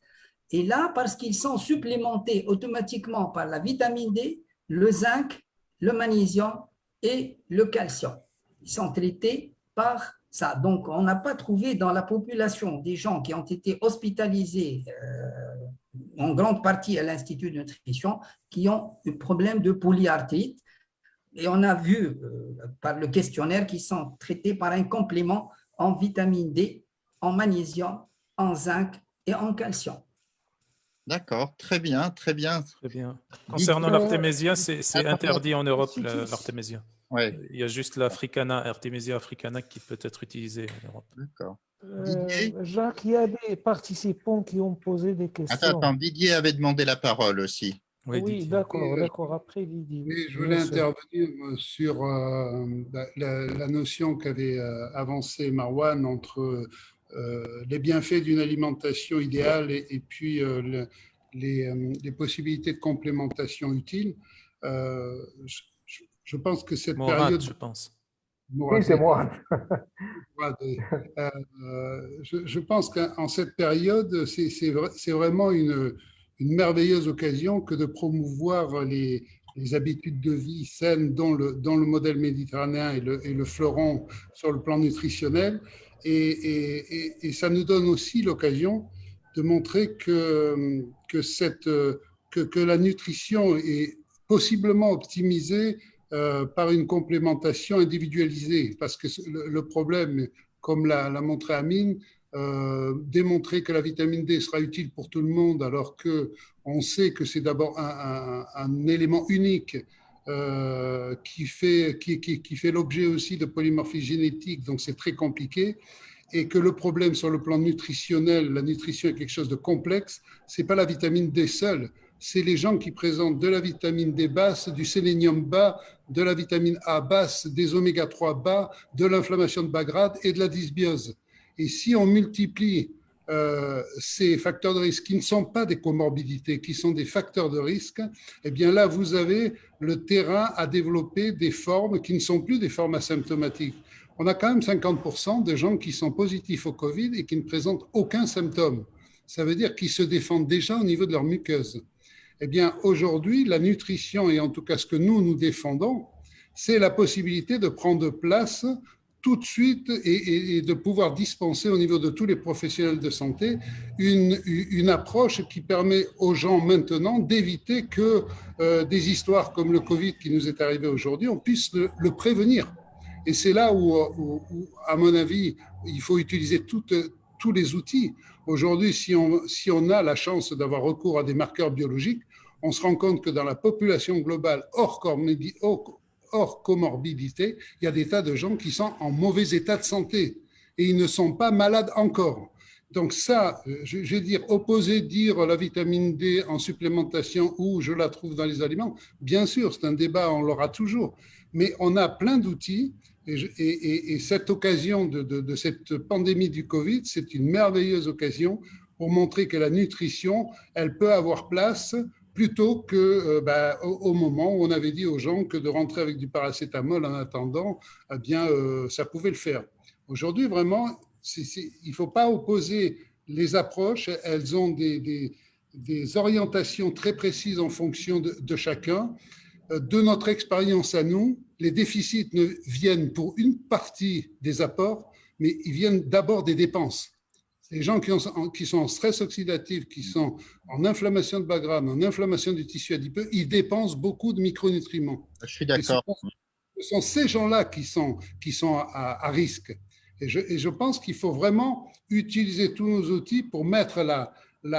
Et là, parce qu'ils sont supplémentés automatiquement par la vitamine D, le zinc, le magnésium et le calcium. Ils sont traités par ça. Donc, on n'a pas trouvé dans la population des gens qui ont été hospitalisés en grande partie à l'Institut de nutrition qui ont un problème de polyarthrite. Et on a vu par le questionnaire qu'ils sont traités par un complément en vitamine D, en magnésium, en zinc et en calcium. D'accord, très bien, très bien. Très bien. Concernant l'artémisia, c'est interdit en Europe, l'artémisia. Ouais. Il y a juste l'Africana, Artemisia africana qui peut être utilisée en Europe. D'accord. Jacques, il y a des participants qui ont posé des questions. Attends, Didier avait demandé la parole aussi. Oui, d'accord. Après, Didier. Oui, je voulais intervenir sur la notion qu'avait avancée Marwan entre les bienfaits d'une alimentation idéale et puis les possibilités de complémentation utiles. Je pense que cette période… je pense. Oui, c'est moi. Je pense qu'en cette période, c'est vraiment une merveilleuse occasion que de promouvoir les habitudes de vie saines dont le modèle méditerranéen est le fleuron sur le plan nutritionnel. Et ça nous donne aussi l'occasion de montrer que la nutrition est possiblement optimisée par une complémentation individualisée. Parce que le problème, comme l'a montré Amine, démontrer que la vitamine D sera utile pour tout le monde alors qu'on sait que c'est d'abord un élément unique qui fait l'objet aussi de polymorphisme génétique, donc c'est très compliqué, et que le problème sur le plan nutritionnel, la nutrition est quelque chose de complexe, c'est pas la vitamine D seule, c'est les gens qui présentent de la vitamine D basse, du sélénium bas, de la vitamine A basse, des oméga 3 bas, de l'inflammation de bas grade et de la dysbiose. Et si on multiplie ces facteurs de risque qui ne sont pas des comorbidités, qui sont des facteurs de risque, eh bien là, vous avez le terrain à développer des formes qui ne sont plus des formes asymptomatiques. On a quand même 50% de gens qui sont positifs au Covid et qui ne présentent aucun symptôme. Ça veut dire qu'ils se défendent déjà au niveau de leur muqueuse. Eh bien, aujourd'hui, la nutrition, et en tout cas ce que nous défendons, c'est la possibilité de prendre place tout de suite et de pouvoir dispenser au niveau de tous les professionnels de santé une approche qui permet aux gens maintenant d'éviter que des histoires comme le Covid qui nous est arrivé aujourd'hui, on puisse le prévenir. Et c'est là où, à mon avis, il faut utiliser tous les outils. Aujourd'hui, si on a la chance d'avoir recours à des marqueurs biologiques, on se rend compte que dans la population globale, hors comorbidité, il y a des tas de gens qui sont en mauvais état de santé et ils ne sont pas malades encore. Donc ça, je vais dire, dire la vitamine D en supplémentation où je la trouve dans les aliments, bien sûr, c'est un débat, on l'aura toujours, mais on a plein d'outils et cette occasion de cette pandémie du Covid, c'est une merveilleuse occasion pour montrer que la nutrition, elle peut avoir place plutôt qu'au moment où on avait dit aux gens que de rentrer avec du paracétamol en attendant, eh bien, ça pouvait le faire. Aujourd'hui, vraiment, il ne faut pas opposer les approches. Elles ont des orientations très précises en fonction de chacun. de notre expérience à nous, les déficits ne viennent pour une partie des apports, mais ils viennent d'abord des dépenses. Les gens qui sont en stress oxydatif, qui sont en inflammation de Bagram, en inflammation du tissu adipeux, ils dépensent beaucoup de micronutriments. Je suis d'accord. Ce sont ces gens-là qui sont à risque. Et je pense qu'il faut vraiment utiliser tous nos outils pour mettre la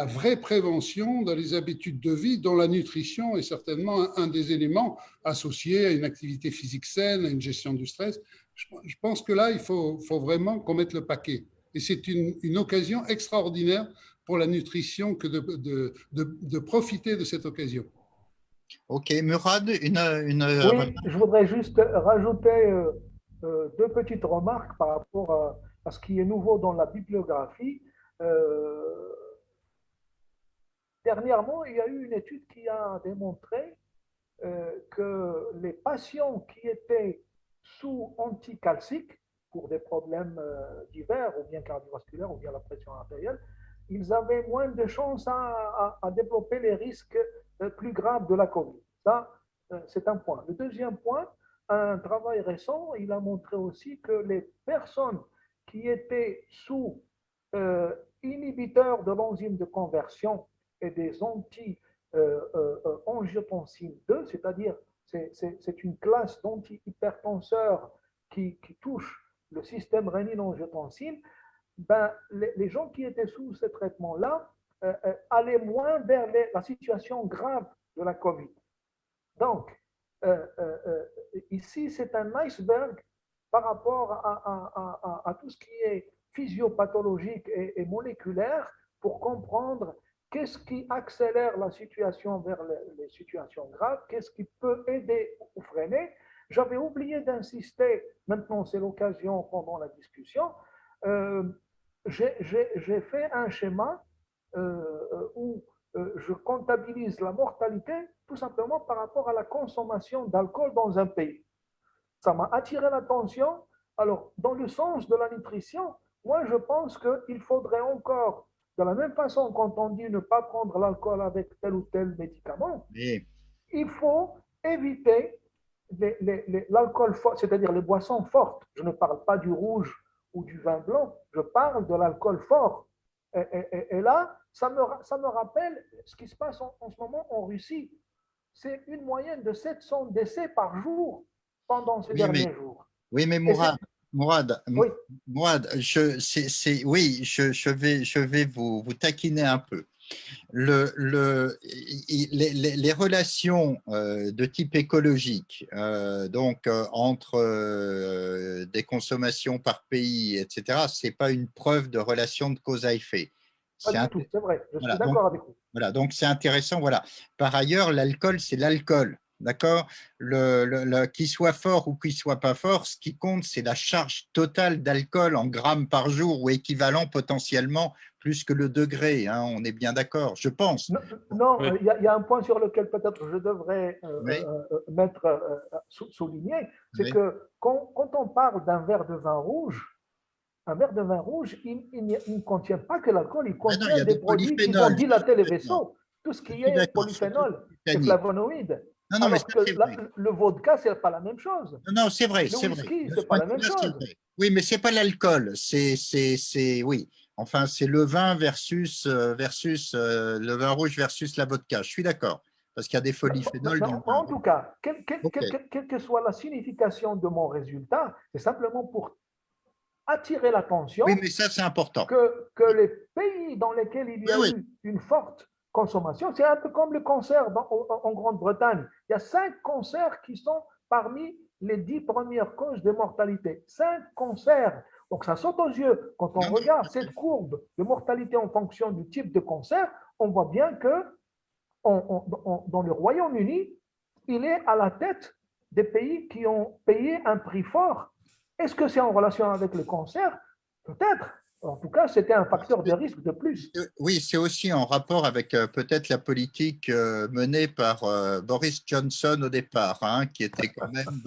vraie prévention dans les habitudes de vie, dont la nutrition est certainement un des éléments associés à une activité physique saine, à une gestion du stress. Je pense que là, il faut vraiment qu'on mette le paquet. Et c'est une occasion extraordinaire pour la nutrition que de profiter de cette occasion. Ok, Murad, Oui, je voudrais juste rajouter deux petites remarques par rapport à ce qui est nouveau dans la bibliographie. Dernièrement, il y a eu une étude qui a démontré que les patients qui étaient sous anticalciques pour des problèmes divers, ou bien cardiovasculaires, ou bien la pression artérielle, ils avaient moins de chances à développer les risques plus graves de la COVID. Ça, c'est un point. Le deuxième point, un travail récent, il a montré aussi que les personnes qui étaient sous inhibiteurs de l'enzyme de conversion et des anti-angiotensine 2, c'est-à-dire c'est une classe d'antihypertenseurs qui touche le système rénine-angiotensine, ben, les gens qui étaient sous ce traitement-là allaient moins vers la situation grave de la COVID. Donc, ici, c'est un iceberg par rapport à tout ce qui est physiopathologique et moléculaire pour comprendre qu'est-ce qui accélère la situation vers les situations graves, qu'est-ce qui peut aider ou freiner. J'avais oublié d'insister, maintenant c'est l'occasion pendant la discussion, j'ai fait un schéma où je comptabilise la mortalité tout simplement par rapport à la consommation d'alcool dans un pays. Ça m'a attiré l'attention. Alors, dans le sens de la nutrition, moi je pense qu'il faudrait encore, de la même façon quand on dit ne pas prendre l'alcool avec tel ou tel médicament, il faut éviter l'alcool fort, c'est-à-dire les boissons fortes. Je ne parle pas du rouge ou du vin blanc, je parle de l'alcool fort. Et là, ça me rappelle ce qui se passe en ce moment en Russie. C'est une moyenne de 700 décès par jour pendant ces derniers jours. Oui, mais Mourad, je vais vous taquiner un peu. Les relations de type écologique, entre des consommations par pays, etc., ce n'est pas une preuve de relation de cause à effet. Pas du tout, c'est vrai, je suis d'accord avec vous. Voilà, donc c'est intéressant. Voilà. Par ailleurs, l'alcool, c'est l'alcool. D'accord, qu'il soit fort ou qu'il soit pas fort, ce qui compte, c'est la charge totale d'alcool en grammes par jour ou équivalent potentiellement plus que le degré. Hein, on est bien d'accord, je pense. Non, il y a un point sur lequel peut-être je devrais souligner, c'est que quand on parle d'un verre de vin rouge, un verre de vin rouge, il ne contient pas que l'alcool, il contient des produits qui vont dilater les vaisseaux. Tout ce qui est polyphénol, les flavonoïdes. Non, alors que le vodka, ce n'est pas la même chose. Non, c'est vrai. Le whisky, ce n'est pas la même chose. Oui, mais ce n'est pas l'alcool. Oui. Enfin, c'est le vin versus le vin rouge versus la vodka. Je suis d'accord. Parce qu'il y a des polyphénols. En tout cas, quelle que soit la signification de mon résultat, c'est simplement pour attirer l'attention. Oui, mais ça, c'est important. Que les pays dans lesquels il y a eu une forte consommation, c'est un peu comme le cancer en Grande-Bretagne. Il y a 5 cancers qui sont parmi les 10 premières causes de mortalité. 5 cancers. Donc, ça saute aux yeux. Quand on regarde cette courbe de mortalité en fonction du type de cancer, on voit bien que dans le Royaume-Uni, il est à la tête des pays qui ont payé un prix fort. Est-ce que c'est en relation avec le cancer? Peut-être. En tout cas, c'était un facteur de risque de plus. Oui, c'est aussi en rapport avec peut-être la politique menée par Boris Johnson au départ, hein, qui était quand même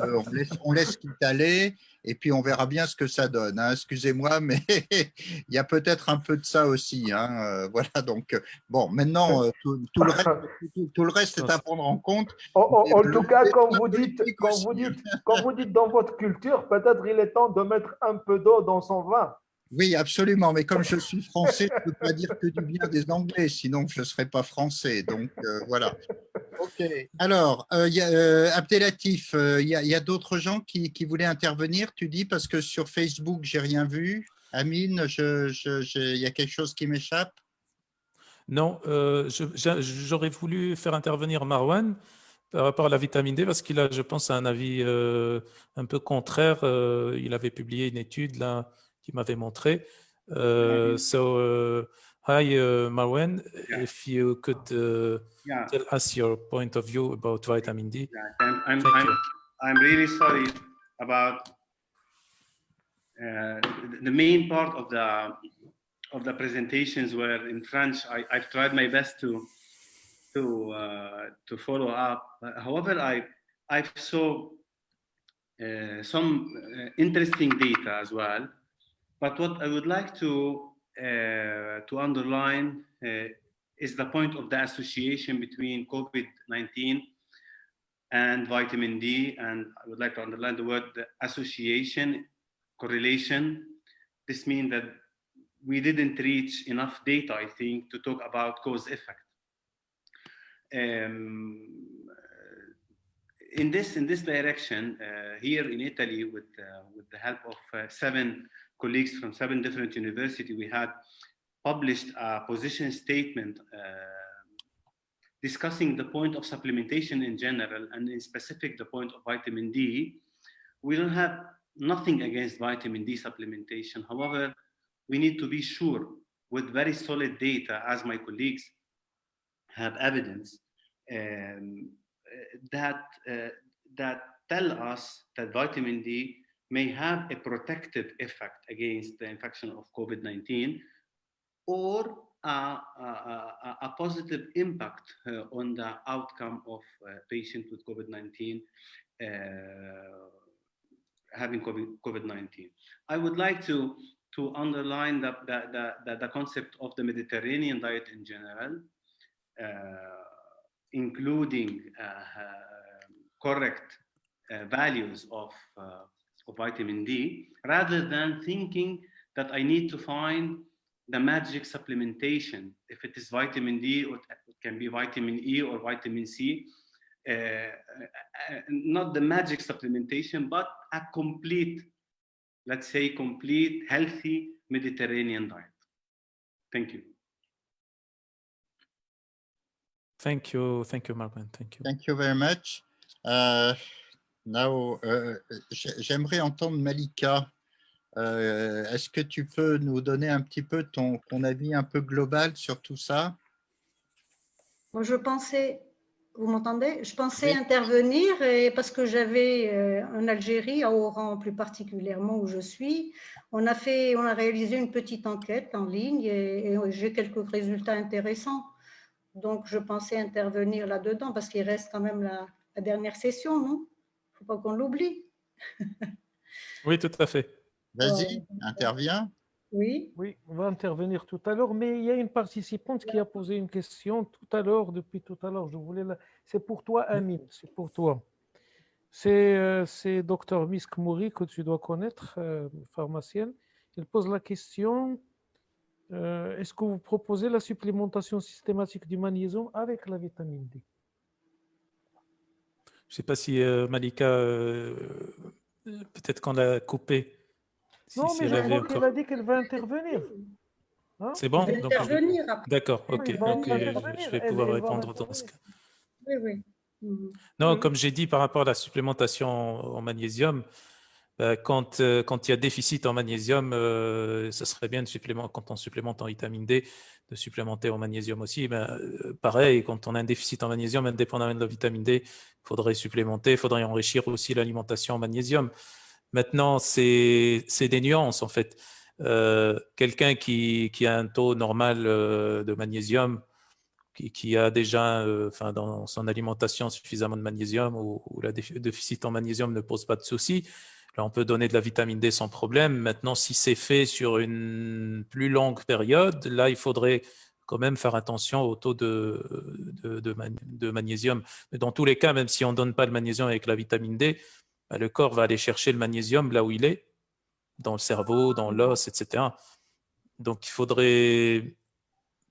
on laisse tout aller, et puis on verra bien ce que ça donne. Hein. Excusez-moi, mais il y a peut-être un peu de ça aussi. Hein. Voilà, donc bon, maintenant, tout le reste est à prendre en compte. En tout cas, quand vous dites dans votre culture, peut-être il est temps de mettre un peu d'eau dans son vin. Oui, absolument. Mais comme je suis français, je ne peux pas dire que du bien des Anglais, sinon je ne serais pas français. Donc, voilà. OK. Alors, Abdelatif, il y a d'autres gens qui voulaient intervenir, tu dis, parce que sur Facebook, je n'ai rien vu. Amine, il y a quelque chose qui m'échappe? Non, j'aurais voulu faire intervenir Marwan par rapport à la vitamine D, parce qu'il a, je pense, un avis un peu contraire. Il avait publié une étude là qui m'avait montré. Hi, Marwan, if you could tell us your point of view about vitamin D. I'm really sorry about the main part of the presentations were in French. I've tried my best to follow up. However, I saw some interesting data as well. But what I would like to underline is the point of the association between COVID-19 and vitamin D, and I would like to underline the word the association, correlation. This means that we didn't reach enough data, I think, to talk about cause-effect. In this direction, here in Italy, with the help of 7 colleagues from 7 different universities, we had published a position statement discussing the point of supplementation in general, and in specific the point of vitamin D. We don't have nothing against vitamin D supplementation. However, we need to be sure with very solid data, as my colleagues have evidence, that tell us that vitamin D may have a protective effect against the infection of COVID-19, or a positive impact on the outcome of patients with COVID-19 having COVID-19. I would like to underline the concept of the Mediterranean diet in general, including correct values of vitamin D, rather than thinking that I need to find the magic supplementation. If it is vitamin D, or it can be vitamin E or vitamin C, not the magic supplementation, but a complete, let's say, complete, healthy Mediterranean diet. Thank you. Thank you, Marwan. Thank you. Thank you very much. Now, j'aimerais entendre Malika. Est-ce que tu peux nous donner un petit peu ton avis un peu global sur tout ça? Moi, je pensais, vous m'entendez? Je pensais Oui. intervenir parce que j'avais en Algérie, à Oran plus particulièrement où je suis, on a réalisé une petite enquête en ligne et j'ai quelques résultats intéressants. Donc, je pensais intervenir là-dedans parce qu'il reste quand même la dernière session, non? Il ne faut pas qu'on l'oublie. Oui, tout à fait. Vas-y, interviens. Oui. Oui, on va intervenir tout à l'heure, mais il y a une participante qui a posé une question depuis tout à l'heure. C'est pour toi, Amine, c'est pour toi. C'est Dr Misk Mouri que tu dois connaître, pharmacienne. Il pose la question, est-ce que vous proposez la supplémentation systématique du magnésium avec la vitamine D? Je ne sais pas si Malika, peut-être qu'on l'a coupé. Non, mais je crois qu'elle a dit qu'elle va intervenir. Hein? C'est bon? Donc, intervenir après. D'accord, ok. Je vais pouvoir répondre dans ce cas. Oui, oui. Non, comme j'ai dit par rapport à la supplémentation en magnésium, quand il y a déficit en magnésium, ça serait bien quand on supplémente en vitamine D, de supplémenter en magnésium aussi. Pareil, quand on a un déficit en magnésium, indépendamment de la vitamine D, il faudrait supplémenter, il faudrait enrichir aussi l'alimentation en magnésium. Maintenant, c'est des nuances en fait. Quelqu'un qui a un taux normal de magnésium, qui a déjà dans son alimentation suffisamment de magnésium, ou le déficit en magnésium ne pose pas de souci, Là, on peut donner de la vitamine D sans problème. Maintenant, si c'est fait sur une plus longue période, là, il faudrait quand même faire attention au taux de magnésium. Mais dans tous les cas, même si on ne donne pas le magnésium avec la vitamine D, le corps va aller chercher le magnésium là où il est, dans le cerveau, dans l'os, etc. Donc, il faudrait,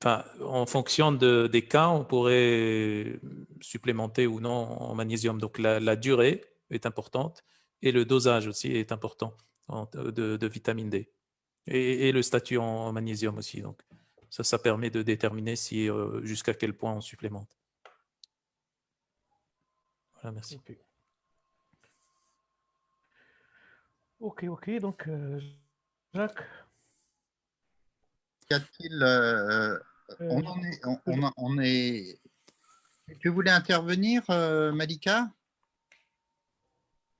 enfin, en fonction des cas, on pourrait supplémenter ou non en magnésium. Donc, la durée est importante et le dosage aussi est important de vitamine D et le statut en magnésium aussi. Donc, ça permet de déterminer si, jusqu'à quel point on supplémente. Voilà, merci. Ok, donc Jacques. Y a-t-il, tu voulais intervenir, Malika?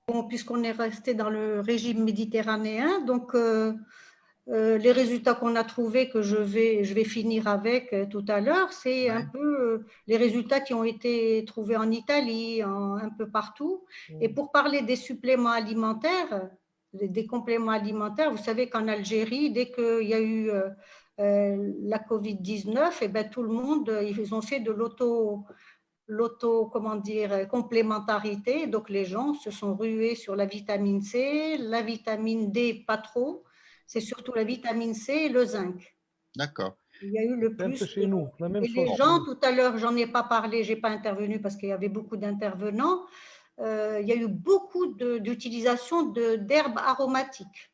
Bon, puisqu'on est resté dans le régime méditerranéen, donc les résultats qu'on a trouvés, que je vais finir avec tout à l'heure, c'est un peu les résultats qui ont été trouvés en Italie, un peu partout. Et pour parler des suppléments alimentaires, des compléments alimentaires, vous savez qu'en Algérie, dès qu'il y a eu la Covid-19, et ben, tout le monde, ils ont fait de complémentarité. Donc, les gens se sont rués sur la vitamine C, la vitamine D, pas trop. C'est surtout la vitamine C et le zinc. D'accord. Il y a eu le plus. Chez nous, la même et chose. les gens, tout à l'heure, j'en ai pas parlé, j'ai pas intervenu parce qu'il y avait beaucoup d'intervenants. Il y a eu beaucoup d'utilisation d'herbes aromatiques.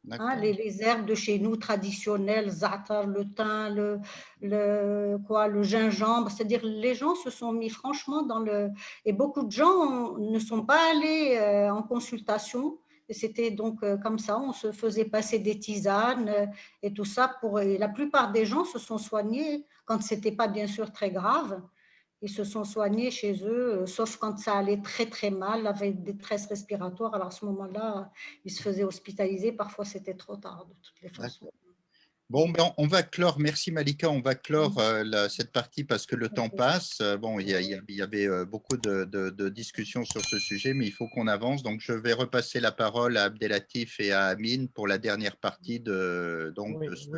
Hein, les herbes de chez nous traditionnelles, za'atar, le thym, le gingembre, c'est-à-dire les gens se sont mis franchement dans le… Et beaucoup de gens ne sont pas allés en consultation, et c'était donc comme ça, on se faisait passer des tisanes et tout ça, et la plupart des gens se sont soignés quand ce n'était pas bien sûr très grave. Ils se sont soignés chez eux, sauf quand ça allait très très mal, avec des détresse respiratoire. Alors à ce moment-là, ils se faisaient hospitaliser. Parfois, c'était trop tard, de toutes les façons. Bon, ben, on va clore. Merci Malika. On va clore cette partie parce que le temps passe. Bon, il y avait beaucoup de discussions sur ce sujet, mais il faut qu'on avance. Donc, je vais repasser la parole à Abdelatif et à Amine pour la dernière partie de ce